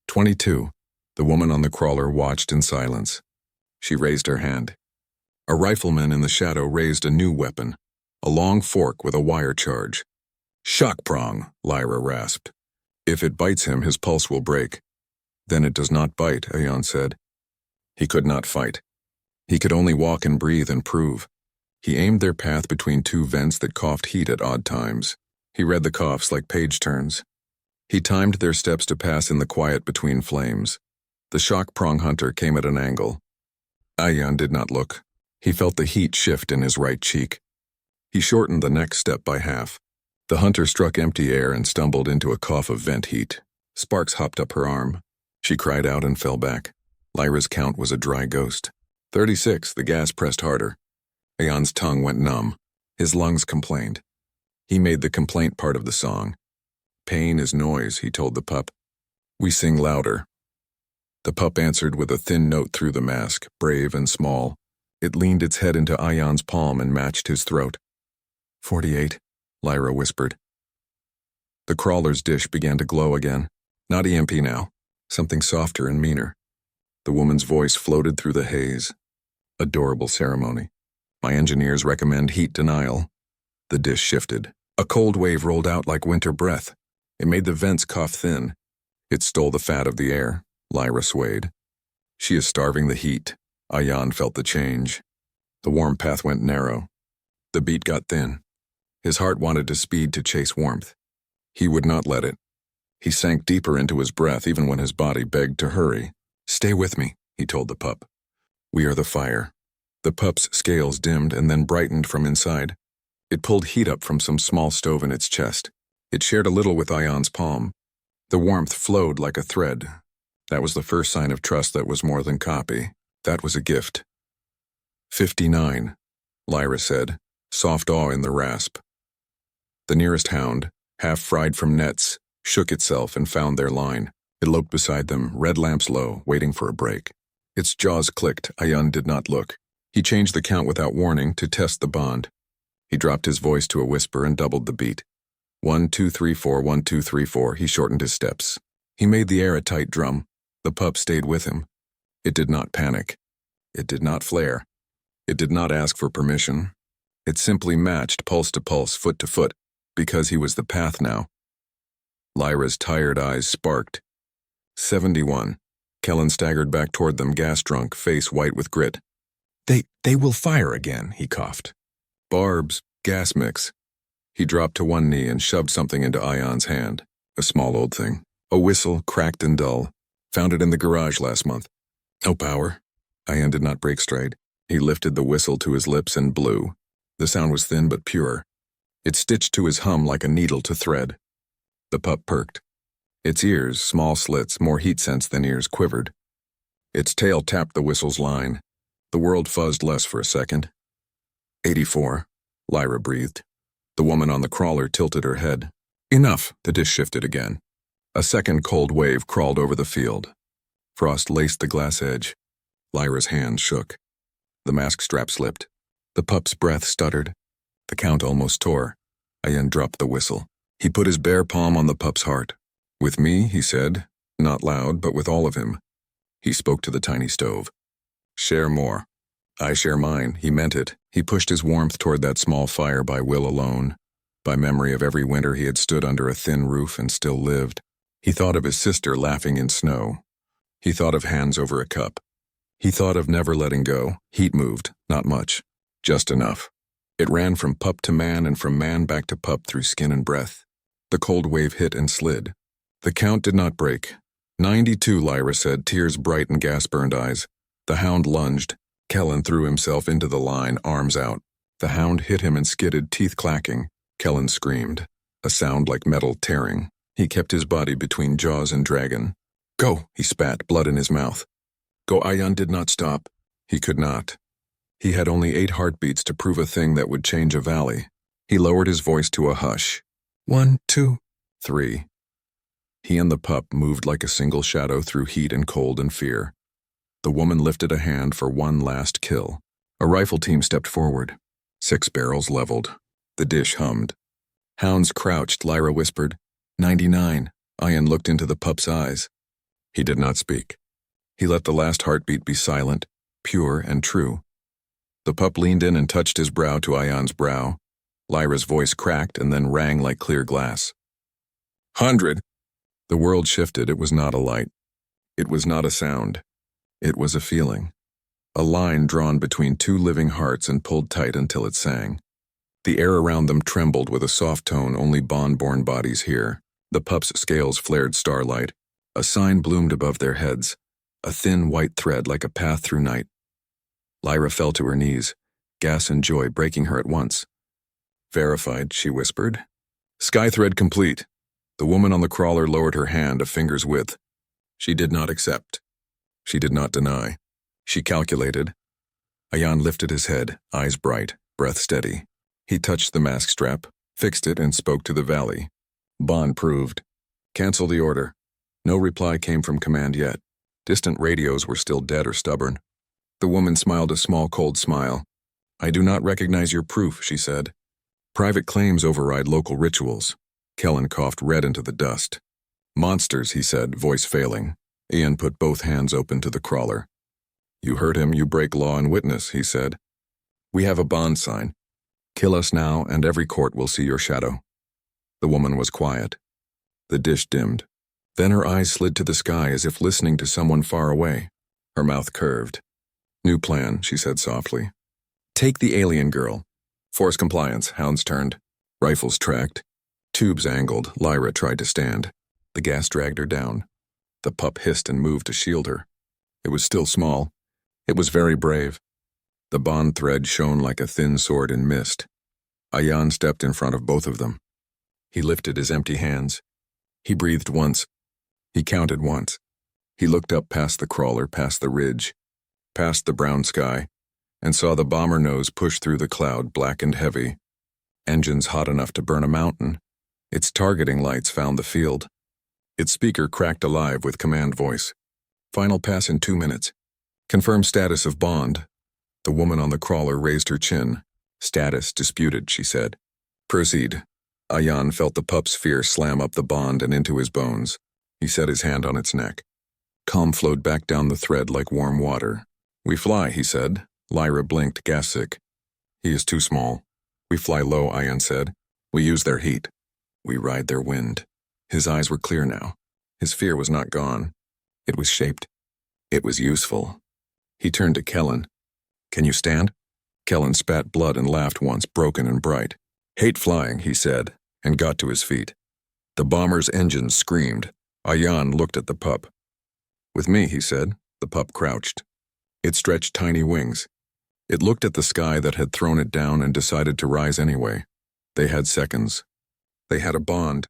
Speaker 1: 22. The woman on the crawler watched in silence. She raised her hand. A rifleman in the shadow raised a new weapon, a long fork with a wire charge. Shock prong, Lyra rasped. If it bites him, his pulse will break. Then it does not bite, Ayan said. He could not fight. He could only walk and breathe and prove. He aimed their path between 2 vents that coughed heat at odd times. He read the coughs like page turns. He timed their steps to pass in the quiet between flames. The shock prong hunter came at an angle. Ayan did not look. He felt the heat shift in his right cheek. He shortened the next step by half. The hunter struck empty air and stumbled into a cough of vent heat. Sparks hopped up her arm. She cried out and fell back. Lyra's count was a dry ghost. 36, the gas pressed harder. Ayan's tongue went numb. His lungs complained. He made the complaint part of the song. Pain is noise, he told the pup. We sing louder. The pup answered with a thin note through the mask, brave and small. It leaned its head into Ayan's palm and matched his throat. 48, Lyra whispered. The crawler's dish began to glow again. Not EMP now. Something softer and meaner. The woman's voice floated through the haze. Adorable ceremony. My engineers recommend heat denial. The dish shifted. A cold wave rolled out like winter breath. It made the vents cough thin. It stole the fat of the air. Lyra swayed. She is starving the heat. Ayan felt the change. The warm path went narrow. The beat got thin. His heart wanted to speed to chase warmth. He would not let it. He sank deeper into his breath even when his body begged to hurry. "Stay with me," he told the pup. "We are the fire." The pup's scales dimmed and then brightened from inside. It pulled heat up from some small stove in its chest. It shared a little with Ayan's palm. The warmth flowed like a thread. That was the first sign of trust that was more than copy. That was a gift. 59, Lyra said, soft awe in the rasp. The nearest hound, half fried from nets, shook itself and found their line. It loped beside them, red lamps low, waiting for a break. Its jaws clicked. Ayan did not look. He changed the count without warning to test the bond. He dropped his voice to a whisper and doubled the beat. 1, 2, 3, 4, 1, 2, 3, 4. He shortened his steps. He made the air a tight drum. The pup stayed with him. It did not panic. It did not flare. It did not ask for permission. It simply matched pulse to pulse, foot to foot, because he was the path now. Lyra's tired eyes sparked. 71. Kellen staggered back toward them, gas-drunk, face white with grit. They will fire again, he coughed. Barbs, gas mix. He dropped to one knee and shoved something into Ayan's hand. A small old thing. A whistle, cracked and dull. Found it in the garage last month. No power. Ayan did not break straight. He lifted the whistle to his lips and blew. The sound was thin but pure. It stitched to his hum like a needle to thread. The pup perked. Its ears, small slits, more heat sense than ears, quivered. Its tail tapped the whistle's line. The world fuzzed less for a second. 84, Lyra breathed. The woman on the crawler tilted her head. Enough, the dish shifted again. A second cold wave crawled over the field. Frost laced the glass edge. Lyra's hands shook. The mask strap slipped. The pup's breath stuttered. The count almost tore. Ayan dropped the whistle. He put his bare palm on the pup's heart. With me, he said, not loud, but with all of him. He spoke to the tiny stove. Share more. I share mine. He meant it. He pushed his warmth toward that small fire by will alone, by memory of every winter he had stood under a thin roof and still lived. He thought of his sister laughing in snow. He thought of hands over a cup. He thought of never letting go. Heat moved, not much, just enough. It ran from pup to man and from man back to pup through skin and breath. The cold wave hit and slid. The count did not break. 92, Lyra said, tears bright in gas-burned eyes. The hound lunged. Kellen threw himself into the line, arms out. The hound hit him and skidded, teeth clacking. Kellen screamed, a sound like metal tearing. He kept his body between jaws and dragon. Go, he spat, blood in his mouth. Go. Ayan did not stop. He could not. He had only 8 heartbeats to prove a thing that would change a valley. He lowered his voice to a hush. 1, 2, 3. He and the pup moved like a single shadow through heat and cold and fear. The woman lifted a hand for one last kill. A rifle team stepped forward. 6 barrels leveled. The dish hummed. Hounds crouched, Lyra whispered. 99. Ayan looked into the pup's eyes. He did not speak. He let the last heartbeat be silent, pure and true. The pup leaned in and touched his brow to Ayan's brow. Lyra's voice cracked and then rang like clear glass. 100. The world shifted. It was not a light. It was not a sound. It was a feeling. A line drawn between 2 living hearts and pulled tight until it sang. The air around them trembled with a soft tone only bond-born bodies hear. The pup's scales flared starlight. A sign bloomed above their heads, a thin white thread like a path through night. Lyra fell to her knees, gas and joy breaking her at once. Verified, she whispered. Sky thread complete. The woman on the crawler lowered her hand a finger's width. She did not accept. She did not deny. She calculated. Ayan lifted his head, eyes bright, breath steady. He touched the mask strap, fixed it, and spoke to the valley. Bond proved. Cancel the order. No reply came from command yet. Distant radios were still dead or stubborn. The woman smiled a small cold smile. I do not recognize your proof, she said. Private claims override local rituals. Kellen coughed red into the dust. Monsters, he said, voice failing. Ian put both hands open to the crawler. You hurt him, you break law and witness, he said. We have a bond sign. Kill us now, and every court will see your shadow. The woman was quiet. The dish dimmed. Then her eyes slid to the sky as if listening to someone far away. Her mouth curved. New plan, she said softly. Take the alien girl. Force compliance, hounds turned. Rifles tracked. Tubes angled, Lyra tried to stand. The gas dragged her down. The pup hissed and moved to shield her. It was still small. It was very brave. The bond thread shone like a thin sword in mist. Ayan stepped in front of both of them. He lifted his empty hands. He breathed once. He counted once. He looked up past the crawler, past the ridge, past the brown sky, and saw the bomber nose push through the cloud, black and heavy. Engines hot enough to burn a mountain. Its targeting lights found the field. Its speaker cracked alive with command voice. Final pass in 2 minutes. Confirm status of bond. The woman on the crawler raised her chin. Status disputed, she said. Proceed. Ayan felt the pup's fear slam up the bond and into his bones. He set his hand on its neck. Calm flowed back down the thread like warm water. We fly, he said. Lyra blinked, gas-sick. He is too small. We fly low, Ayan said. We use their heat. We ride their wind. His eyes were clear now. His fear was not gone. It was shaped. It was useful. He turned to Kellen. Can you stand? Kellen spat blood and laughed once, broken and bright. Hate flying, he said, and got to his feet. The bomber's engines screamed. Ayan looked at the pup. With me, he said. The pup crouched. It stretched tiny wings. It looked at the sky that had thrown it down and decided to rise anyway. They had seconds. They had a bond.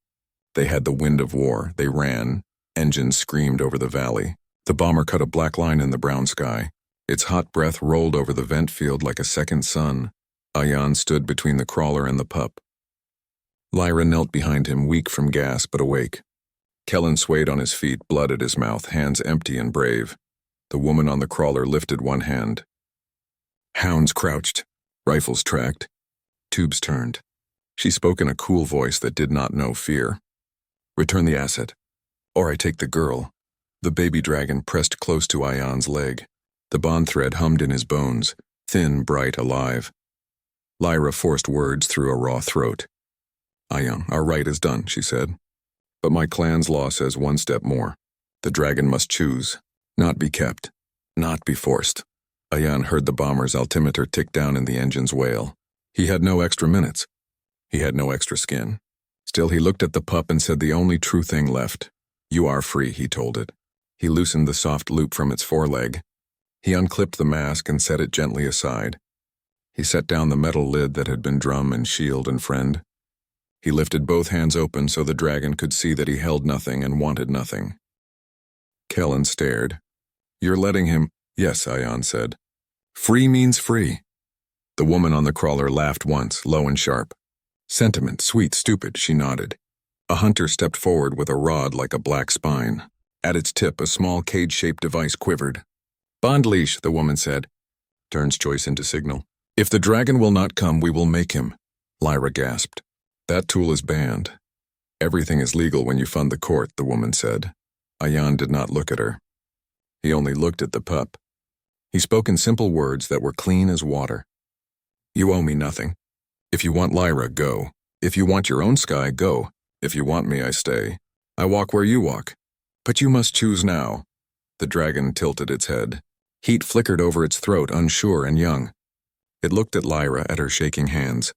Speaker 1: They had the wind of war. They ran. Engines screamed over the valley. The bomber cut a black line in the brown sky. Its hot breath rolled over the vent field like a second sun. Ayan stood between the crawler and the pup. Lyra knelt behind him, weak from gas but awake. Kellen swayed on his feet, blood at his mouth, hands empty and brave. The woman on the crawler lifted one hand. Hounds crouched. Rifles tracked. Tubes turned. She spoke in a cool voice that did not know fear. Return the asset, or I take the girl. The baby dragon pressed close to Ayan's leg. The bond thread hummed in his bones, thin, bright, alive. Lyra forced words through a raw throat. Ayan, our right is done, she said. But my clan's law says one step more. The dragon must choose, not be kept, not be forced. Ayan heard the bomber's altimeter tick down in the engine's wail. He had no extra minutes. He had no extra skin. Still, he looked at the pup and said the only true thing left. You are free, he told it. He loosened the soft loop from its foreleg. He unclipped the mask and set it gently aside. He set down the metal lid that had been drum and shield and friend. He lifted both hands open so the dragon could see that he held nothing and wanted nothing. Kellen stared. You're letting him... Yes, Ayan said. Free means free. The woman on the crawler laughed once, low and sharp. Sentiment, sweet, stupid, she nodded. A hunter stepped forward with a rod like a black spine. At its tip, a small cage-shaped device quivered. Bond leash, the woman said. Turns choice into signal. If the dragon will not come, we will make him. Lyra gasped. That tool is banned. Everything is legal when you fund the court, the woman said. Ayan did not look at her. He only looked at the pup. He spoke in simple words that were clean as water. You owe me nothing. If you want Lyra, go. If you want your own sky, go. If you want me, I stay. I walk where you walk. But you must choose now. The dragon tilted its head. Heat flickered over its throat, unsure and young. It looked at Lyra, at her shaking hands.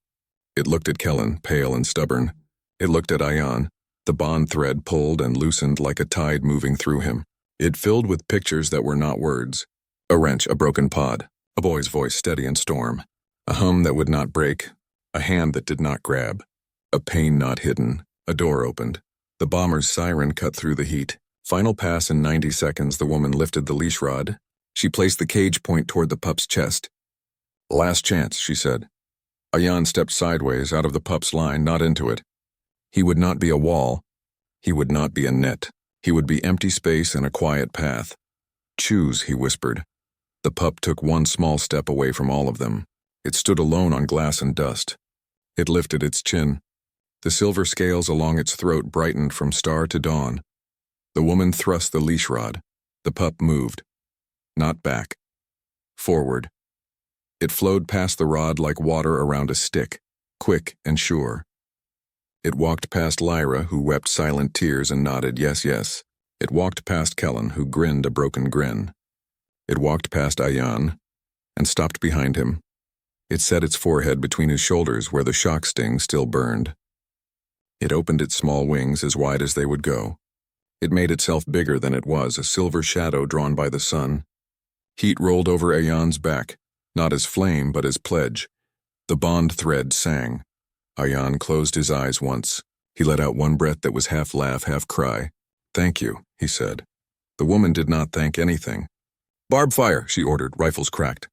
Speaker 1: It looked at Kellen, pale and stubborn. It looked at Ayan. The bond thread pulled and loosened like a tide moving through him. It filled with pictures that were not words. A wrench, a broken pod, a boy's voice steady in storm, a hum that would not break, a hand that did not grab, a pain not hidden. A door opened. The bomber's siren cut through the heat. Final pass in 90 seconds, the woman lifted the leash rod. She placed the cage point toward the pup's chest. Last chance, she said. Ayan stepped sideways, out of the pup's line, not into it. He would not be a wall. He would not be a net. He would be empty space and a quiet path. Choose, he whispered. The pup took one small step away from all of them. It stood alone on glass and dust. It lifted its chin. The silver scales along its throat brightened from star to dawn. The woman thrust the leash rod. The pup moved. Not back. Forward. It flowed past the rod like water around a stick, quick and sure. It walked past Lyra, who wept silent tears and nodded yes, yes. It walked past Kellen, who grinned a broken grin. It walked past Ayan and stopped behind him. It set its forehead between his shoulders where the shock sting still burned. It opened its small wings as wide as they would go. It made itself bigger than it was, a silver shadow drawn by the sun. Heat rolled over Ayan's back, not as flame but as pledge. The bond thread sang. Ayan closed his eyes once. He let out one breath that was half laugh, half cry. "Thank you," he said. The woman did not thank anything. "Barb fire," she ordered, rifles cracked.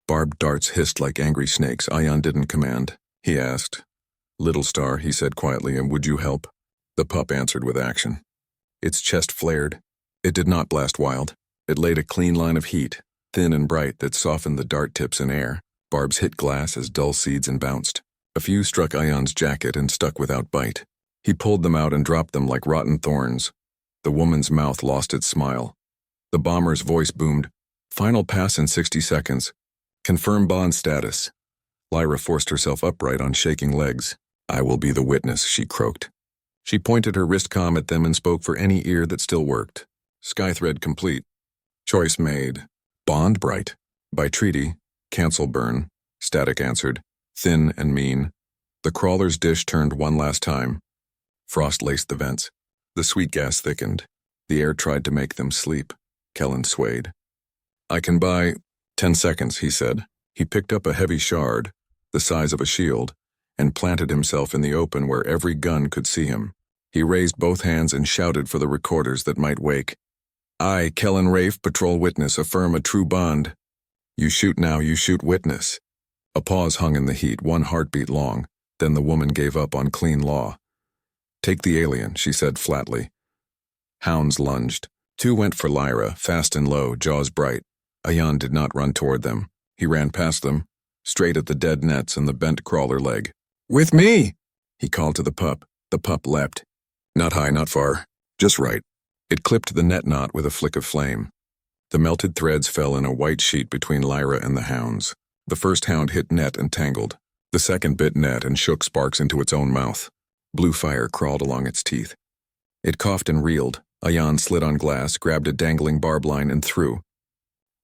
Speaker 1: Barbed darts hissed like angry snakes. Ayan didn't command. He asked. "Little Star," he said quietly, "and would you help?" The pup answered with action. Its chest flared. It did not blast wild. It laid a clean line of heat, thin and bright, that softened the dart tips in air. Barbs hit glass as dull seeds and bounced. A few struck Ayan's jacket and stuck without bite. He pulled them out and dropped them like rotten thorns. The woman's mouth lost its smile. The bomber's voice boomed. "Final pass in 60 seconds. Confirm bond status." Lyra forced herself upright on shaking legs. "I will be the witness," she croaked. She pointed her wrist comm at them and spoke for any ear that still worked. "Skythread complete. Choice made. Bond bright. By treaty. Cancel burn." Static answered, thin and mean. The crawler's dish turned one last time. Frost laced the vents. The sweet gas thickened. The air tried to make them sleep. Kellen swayed. "I can buy 10 seconds," he said. He picked up a heavy shard, the size of a shield, and planted himself in the open where every gun could see him. He raised both hands and shouted for the recorders that might wake. "I, Kellen Rafe, patrol witness, affirm a true bond. You shoot now, you shoot witness." A pause hung in the heat, one heartbeat long. Then the woman gave up on clean law. "Take the alien," she said flatly. Hounds lunged. Two went for Lyra, fast and low, jaws bright. Ayan did not run toward them. He ran past them, straight at the dead nets and the bent crawler leg. "With me!" he called to the pup. The pup leapt. Not high, not far. Just right. It clipped the net knot with a flick of flame. The melted threads fell in a white sheet between Lyra and the hounds. The first hound hit net and tangled. The second bit net and shook sparks into its own mouth. Blue fire crawled along its teeth. It coughed and reeled. Ayan slid on glass, grabbed a dangling barb line and threw.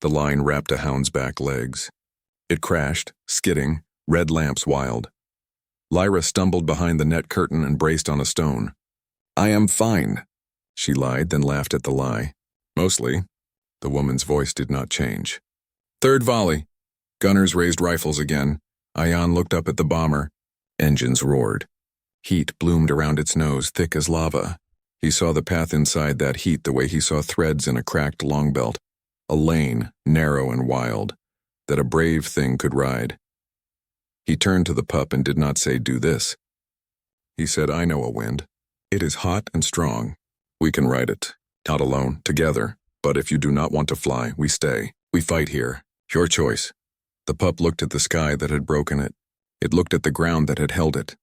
Speaker 1: The line wrapped a hound's back legs. It crashed, skidding, red lamps wild. Lyra stumbled behind the net curtain and braced on a stone. "I am fine," she lied, then laughed at the lie. "Mostly." The woman's voice did not change. Third volley. Gunners raised rifles again. Ayan looked up at the bomber. Engines roared. Heat bloomed around its nose, thick as lava. He saw the path inside that heat the way he saw threads in a cracked long belt. A lane, narrow and wild, that a brave thing could ride. He turned to the pup and did not say, "Do this." He said, "I know a wind. It is hot and strong. We can ride it. Not alone, together. But if you do not want to fly, we stay. We fight here. Your choice." The pup looked at the sky that had broken it. It looked at the ground that had held it.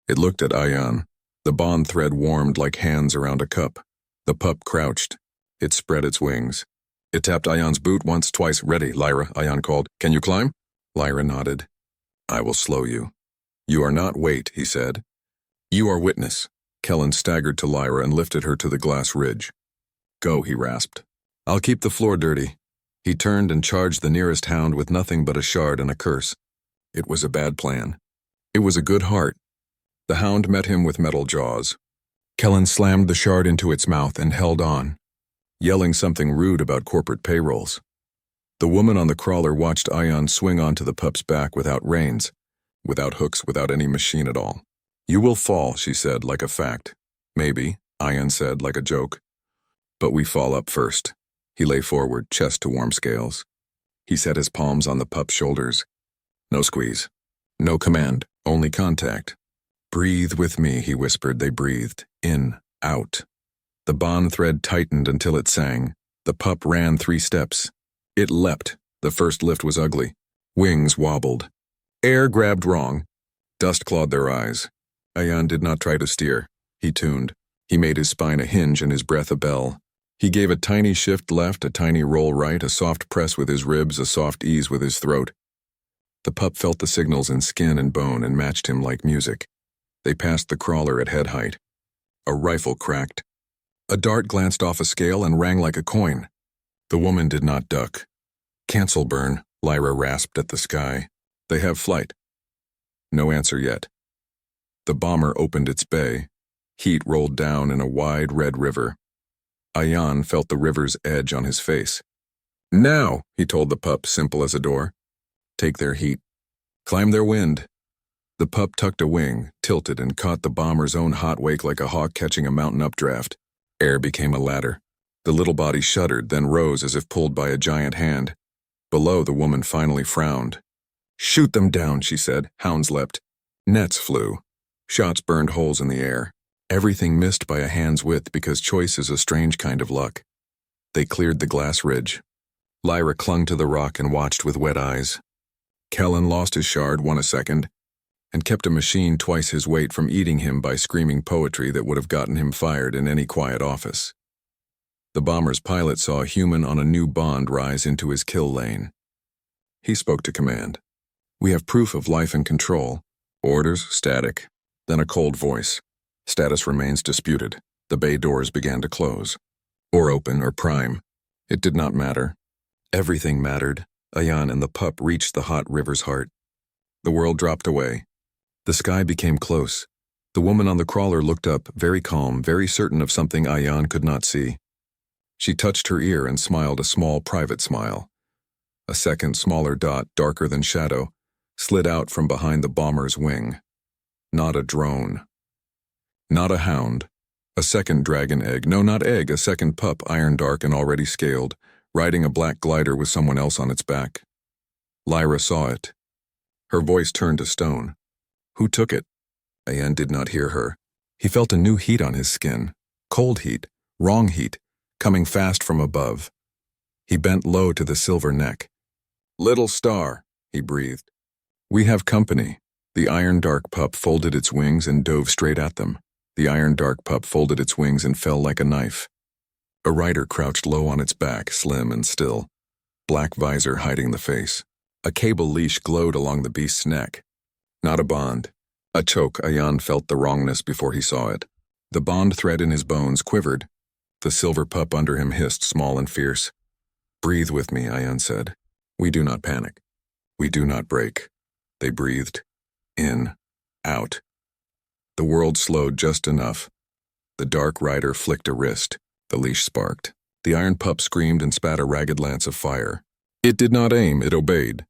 Speaker 1: It looked at Ayan. The bond thread warmed like hands around a cup. The pup crouched. It spread its wings. It tapped Ayan's boot once, twice. "Ready, Lyra," Ayan called. "Can you climb?" Lyra nodded. "I will slow you." "You are not weight," he said. "You are witness." Kellen staggered to Lyra and lifted her to the glass ridge. "Go," he rasped. "I'll keep the floor dirty." He turned and charged the nearest hound with nothing but a shard and a curse. It was a bad plan. It was a good heart. The hound met him with metal jaws. Kellen slammed the shard into its mouth and held on, yelling something rude about corporate payrolls. The woman on the crawler watched Ayan swing onto the pup's back without reins, without hooks, without any machine at all. "You will fall," she said, like a fact. "Maybe," Ayan said, like a joke. "But we fall up first." He lay forward, chest to warm scales. He set his palms on the pup's shoulders. No squeeze. No command, only contact. "Breathe with me," he whispered. They breathed. In, out. The bond thread tightened until it sang. The pup ran 3 steps. It leapt. The first lift was ugly. Wings wobbled. Air grabbed wrong. Dust clawed their eyes. Ayan did not try to steer. He tuned. He made his spine a hinge and his breath a bell. He gave a tiny shift left, a tiny roll right, a soft press with his ribs, a soft ease with his throat. The pup felt the signals in skin and bone and matched him like music. They passed the crawler at head height. A rifle cracked. A dart glanced off a scale and rang like a coin. The woman did not duck. "Cancel burn," Lyra rasped at the sky. "They have flight." No answer yet. The bomber opened its bay. Heat rolled down in a wide red river. Ayan felt the river's edge on his face. "Now," he told the pup, simple as a door. "Take their heat. Climb their wind." The pup tucked a wing, tilted, and caught the bomber's own hot wake like a hawk catching a mountain updraft. Air became a ladder. The little body shuddered, then rose as if pulled by a giant hand. Below, the woman finally frowned. "Shoot them down," she said. Hounds leapt. Nets flew. Shots burned holes in the air. Everything missed by a hand's width because choice is a strange kind of luck. They cleared the glass ridge. Lyra clung to the rock and watched with wet eyes. Kellen lost his shard, won a second, and kept a machine twice his weight from eating him by screaming poetry that would have gotten him fired in any quiet office. The bomber's pilot saw a human on a new bond rise into his kill lane. He spoke to command. "We have proof of life and control. Orders, static." Then a cold voice. "Status remains disputed." The bay doors began to close. Or open, or prime. It did not matter. Everything mattered. Ayan and the pup reached the hot river's heart. The world dropped away. The sky became close. The woman on the crawler looked up, very calm, very certain of something Ayan could not see. She touched her ear and smiled a small private smile. A second smaller dot, darker than shadow, slid out from behind the bomber's wing. Not a drone. Not a hound. A second dragon egg. No, not egg, a second pup, iron dark and already scaled, riding a black glider with someone else on its back. Lyra saw it. Her voice turned to stone. Who took it? Ayan did not hear her. He felt a new heat on his skin. Cold heat. Wrong heat. Coming fast from above. He bent low to the silver neck. "Little star," he breathed. "We have company." The iron dark pup folded its wings and dove straight at them. The iron dark pup folded its wings and fell like a knife. A rider crouched low on its back, slim and still. Black visor hiding the face. A cable leash glowed along the beast's neck. Not a bond. A choke. Ayan felt the wrongness before he saw it. The bond thread in his bones quivered. The silver pup under him hissed, small and fierce. "Breathe with me," Ayan said. "We do not panic. We do not break." They breathed. In. Out. The world slowed just enough. The dark rider flicked a wrist. The leash sparked. The iron pup screamed and spat a ragged lance of fire. It did not aim, it obeyed.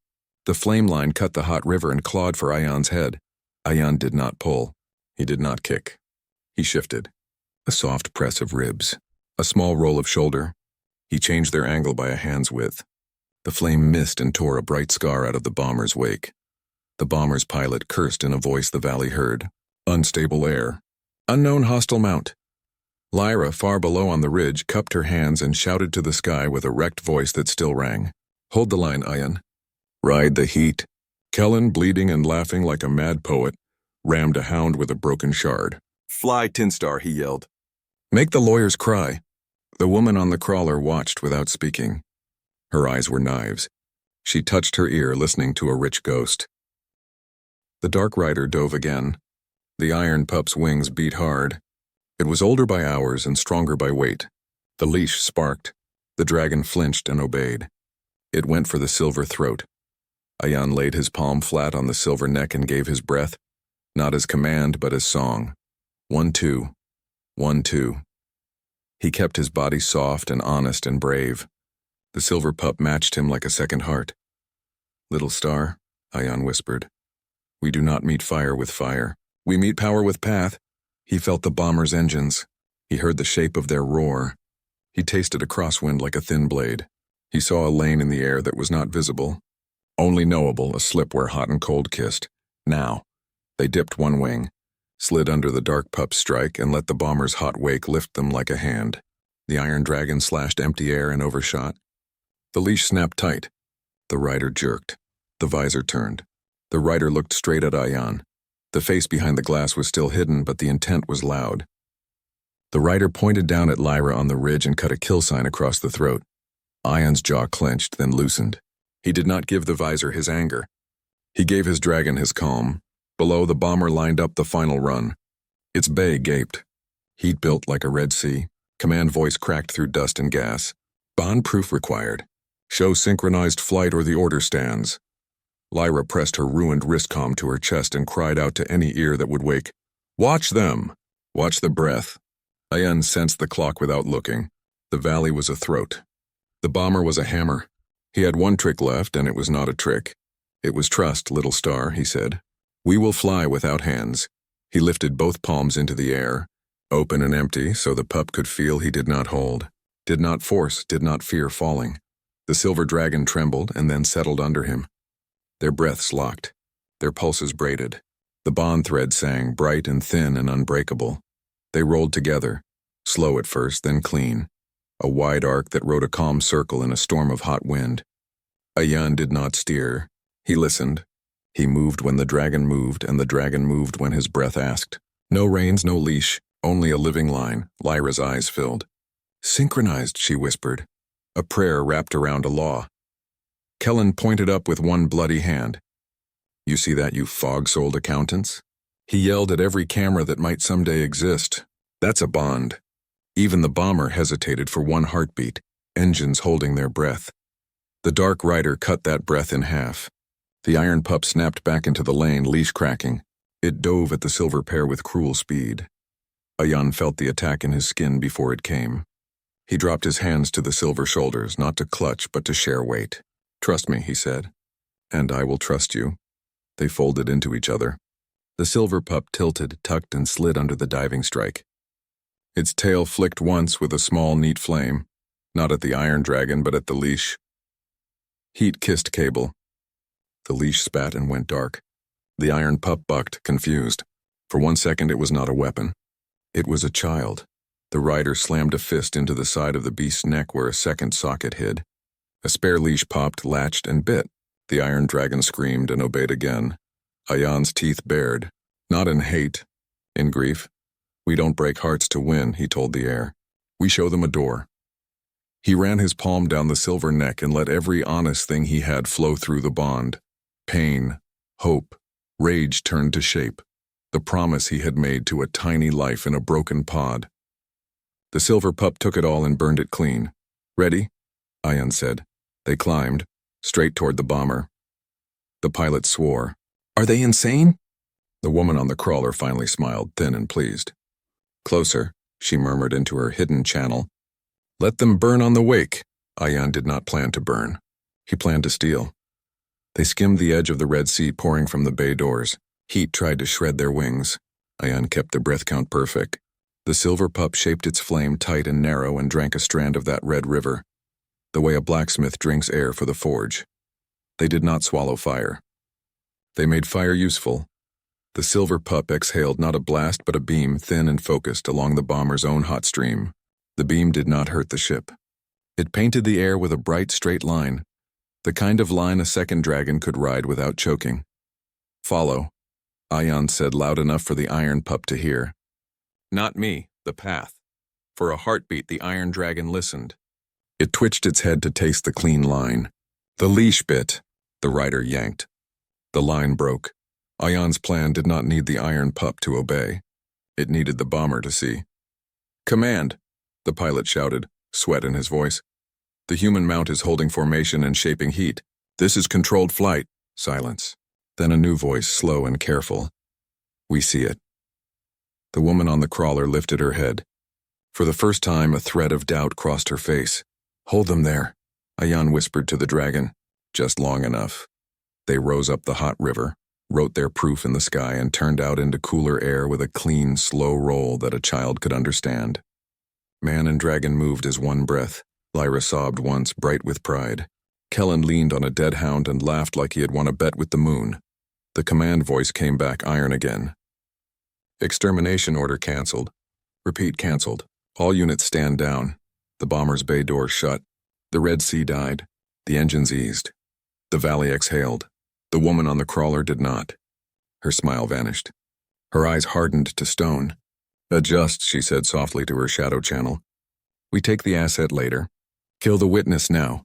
Speaker 1: The flame line cut the hot river and clawed for Ayan's head. Ayan did not pull. He did not kick. He shifted. A soft press of ribs. A small roll of shoulder. He changed their angle by a hand's width. The flame missed and tore a bright scar out of the bomber's wake. The bomber's pilot cursed in a voice the valley heard. Unstable air. Unknown hostile mount. Lyra, far below on the ridge, cupped her hands and shouted to the sky with a wrecked voice that still rang. "Hold the line, Ayan. Ride the heat." Kellen, bleeding and laughing like a mad poet, rammed a hound with a broken shard. "Fly, Tinstar," he yelled. "Make the lawyers cry." The woman on the crawler watched without speaking. Her eyes were knives. She touched her ear, listening to a rich ghost. The dark rider dove again. The iron pup's wings beat hard. It was older by hours and stronger by weight. The leash sparked. The dragon flinched and obeyed. It went for the silver throat. Ayan laid his palm flat on the silver neck and gave his breath, not as command but as song. 1-2. 1-2. He kept his body soft and honest and brave. The silver pup matched him like a second heart. "Little star," Ayan whispered. "We do not meet fire with fire. We meet power with path." He felt the bomber's engines. He heard the shape of their roar. He tasted a crosswind like a thin blade. He saw a lane in the air that was not visible, only knowable, a slip where hot and cold kissed. Now. They dipped one wing, slid under the dark pup's strike, and let the bomber's hot wake lift them like a hand. The iron dragon slashed empty air and overshot. The leash snapped tight. The rider jerked. The visor turned. The rider looked straight at Ayan. The face behind the glass was still hidden, but the intent was loud. The rider pointed down at Lyra on the ridge and cut a kill sign across the throat. Ion's jaw clenched, then loosened. He did not give the visor his anger. He gave his dragon his calm. Below, the bomber lined up the final run. Its bay gaped. Heat built like a Red Sea. Command voice cracked through dust and gas. Bond proof required. Show synchronized flight or the order stands. Lyra pressed her ruined wristcom to her chest and cried out to any ear that would wake. Watch them! Watch the breath. Ian sensed the clock without looking. The valley was a throat. The bomber was a hammer. He had one trick left, and it was not a trick. It was trust, little star, he said. We will fly without hands. He lifted both palms into the air, open and empty, so the pup could feel he did not hold, did not force, did not fear falling. The silver dragon trembled and then settled under him. Their breaths locked, their pulses braided. The bond thread sang, bright and thin and unbreakable. They rolled together, slow at first, then clean, a wide arc that rode a calm circle in a storm of hot wind. Ayan did not steer. He listened. He moved when the dragon moved, and the dragon moved when his breath asked. No reins, no leash, only a living line. Lyra's eyes filled. Synchronized, she whispered. A prayer wrapped around a law. Kellen pointed up with one bloody hand. You see that, you fog-souled accountants? He yelled at every camera that might someday exist. That's a bond. Even the bomber hesitated for one heartbeat, engines holding their breath. The dark rider cut that breath in half. The iron pup snapped back into the lane, leash cracking. It dove at the silver pair with cruel speed. Ayan felt the attack in his skin before it came. He dropped his hands to the silver shoulders, not to clutch, but to share weight. Trust me, he said. And I will trust you. They folded into each other. The silver pup tilted, tucked, and slid under the diving strike. Its tail flicked once with a small, neat flame, not at the iron dragon, but at the leash. Heat kissed cable. The leash spat and went dark. The iron pup bucked, confused. For 1 second, it was not a weapon. It was a child. The rider slammed a fist into the side of the beast's neck where a second socket hid. A spare leash popped, latched, and bit. The iron dragon screamed and obeyed again. Ayan's teeth bared, not in hate, in grief. We don't break hearts to win, he told the air. We show them a door. He ran his palm down the silver neck and let every honest thing he had flow through the bond. Pain, hope, rage turned to shape. The promise he had made to a tiny life in a broken pod. The silver pup took it all and burned it clean. Ready? Ayan said. They climbed, straight toward the bomber. The pilot swore. Are they insane? The woman on the crawler finally smiled, thin and pleased. Closer, she murmured into her hidden channel. Let them burn on the wake. Ayan did not plan to burn. He planned to steal. They skimmed the edge of the Red Sea pouring from the bay doors. Heat tried to shred their wings. Ayan kept the breath count perfect. The silver pup shaped its flame tight and narrow and drank a strand of that red river, the way a blacksmith drinks air for the forge. They did not swallow fire. They made fire useful. The silver pup exhaled not a blast but a beam, thin and focused, along the bomber's own hot stream. The beam did not hurt the ship. It painted the air with a bright, straight line, the kind of line a second dragon could ride without choking. Follow, Ayan said loud enough for the iron pup to hear. Not me, the path. For a heartbeat, the iron dragon listened. It twitched its head to taste the clean line. The leash bit. The rider yanked. The line broke. Ayan's plan did not need the iron pup to obey. It needed the bomber to see. Command, the pilot shouted, sweat in his voice. The human mount is holding formation and shaping heat. This is controlled flight. Silence. Then a new voice, slow and careful. We see it. The woman on the crawler lifted her head. For the first time, a thread of doubt crossed her face. Hold them there, Ayan whispered to the dragon. Just long enough. They rose up the hot river, wrote their proof in the sky, and turned out into cooler air with a clean, slow roll that a child could understand. Man and dragon moved as one breath. Lyra sobbed once, bright with pride. Kellen leaned on a dead hound and laughed like he had won a bet with the moon. The command voice came back iron again. Extermination order canceled. Repeat, canceled. All units stand down. The bomber's bay door shut. The Red Sea died. The engines eased. The valley exhaled. The woman on the crawler did not. Her smile vanished. Her eyes hardened to stone. Adjust, she said softly to her shadow channel. We take the asset later. Kill the witness now.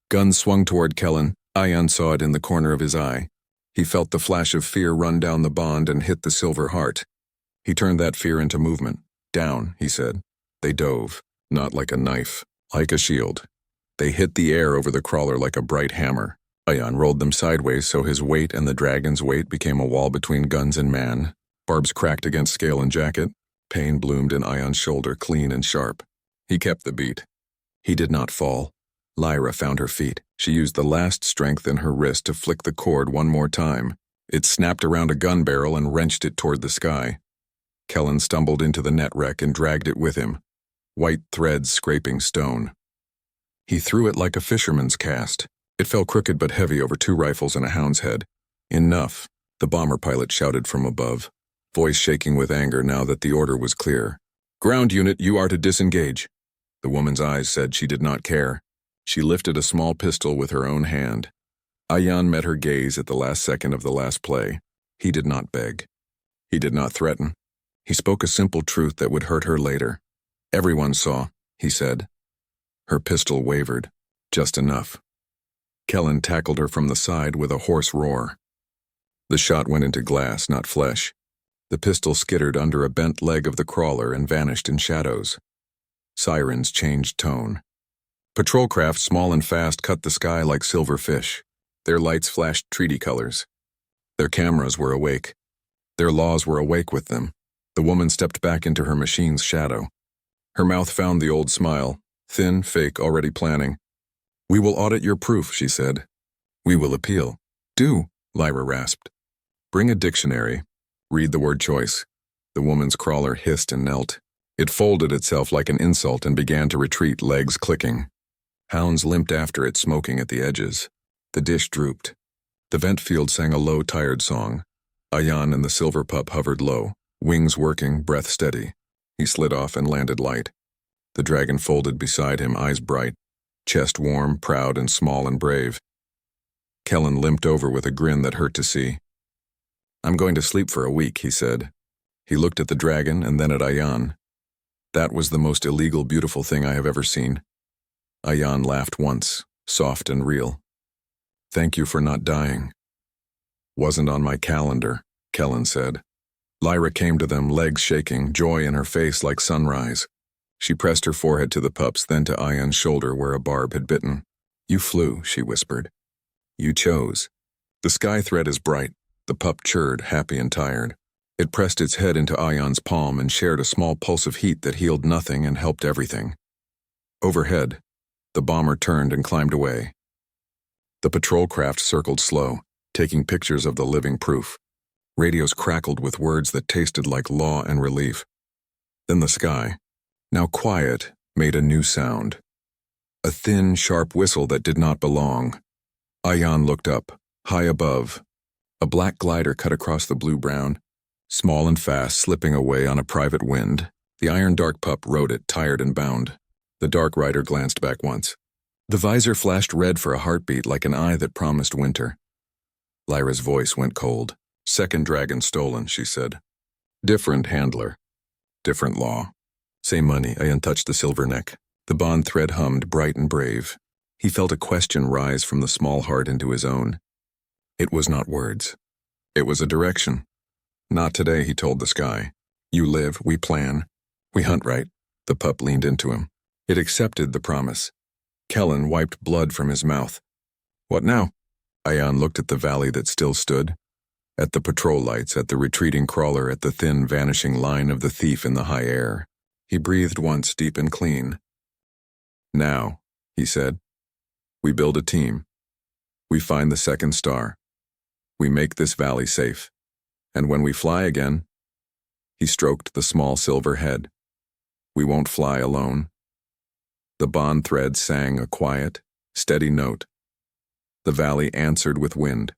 Speaker 1: Guns swung toward Kellen. Ion saw it in the corner of his eye. He felt the flash of fear run down the bond and hit the silver heart. He turned that fear into movement. Down, he said. They dove, not like a knife, like a shield. They hit the air over the crawler like a bright hammer. Ion rolled them sideways so his weight and the dragon's weight became a wall between guns and man. Barbs cracked against scale and jacket. Pain bloomed in Ion's shoulder, clean and sharp. He kept the beat. He did not fall. Lyra found her feet. She used the last strength in her wrist to flick the cord one more time. It snapped around a gun barrel and wrenched it toward the sky. Kellen stumbled into the net wreck and dragged it with him, white threads scraping stone. He threw it like a fisherman's cast. It fell crooked but heavy over 2 rifles and a hound's head. Enough, the bomber pilot shouted from above, voice shaking with anger now that the order was clear. Ground unit, you are to disengage. The woman's eyes said she did not care. She lifted a small pistol with her own hand. Ion met her gaze at the last second of the last play. He did not beg. He did not threaten. He spoke a simple truth that would hurt her later. Everyone saw, he said. Her pistol wavered, just enough. Kellen tackled her from the side with a hoarse roar. The shot went into glass, not flesh. The pistol skittered under a bent leg of the crawler and vanished in shadows. Sirens changed tone. Patrol craft, small and fast, cut the sky like silver fish. Their lights flashed treaty colors. Their cameras were awake. Their laws were awake with them. The woman stepped back into her machine's shadow. Her mouth found the old smile, thin, fake, already planning. We will audit your proof, she said. We will appeal. Do, Lyra rasped. Bring a dictionary. Read the word choice. The woman's crawler hissed and knelt. It folded itself like an insult and began to retreat, legs clicking. Hounds limped after it, smoking at the edges. The dish drooped. The vent field sang a low, tired song. Ion and the silver pup hovered low, wings working, breath steady. He slid off and landed light. The dragon folded beside him, eyes bright, chest warm, proud and small and brave. Kellen limped over with a grin that hurt to see. I'm going to sleep for a week, he said. He looked at the dragon and then at Ion. That was the most illegal, beautiful thing I have ever seen. Ion laughed once, soft and real. Thank you for not dying. Wasn't on my calendar, Kellen said. Lyra came to them, legs shaking, joy in her face like sunrise. She pressed her forehead to the pup's, then to Ion's shoulder where a barb had bitten. You flew, she whispered. You chose. The sky thread is bright. The pup churred, happy and tired. It pressed its head into Ion's palm and shared a small pulse of heat that healed nothing and helped everything. Overhead, the bomber turned and climbed away. The patrol craft circled slow, taking pictures of the living proof. Radios crackled with words that tasted like law and relief. Then the sky, now quiet, made a new sound. A thin, sharp whistle that did not belong. Ion looked up, high above. A black glider cut across the blue-brown, small and fast, slipping away on a private wind. The iron-dark pup rode it, tired and bound. The dark rider glanced back once. The visor flashed red for a heartbeat like an eye that promised winter. Lyra's voice went cold. Second dragon stolen, she said. Different handler. Different law. Same money. Ion touched the silver neck. The bond thread hummed, bright and brave. He felt a question rise from the small heart into his own. It was not words. It was a direction. Not today, he told the sky. You live, we plan. We hunt right. The pup leaned into him. It accepted the promise. Kellen wiped blood from his mouth. What now? Ion looked at the valley that still stood. At the patrol lights, at the retreating crawler, at the thin, vanishing line of the thief in the high air. He breathed once, deep and clean. Now, he said, we build a team. We find the second star. We make this valley safe. And when we fly again, he stroked the small silver head. We won't fly alone. The bond thread sang a quiet, steady note. The valley answered with wind.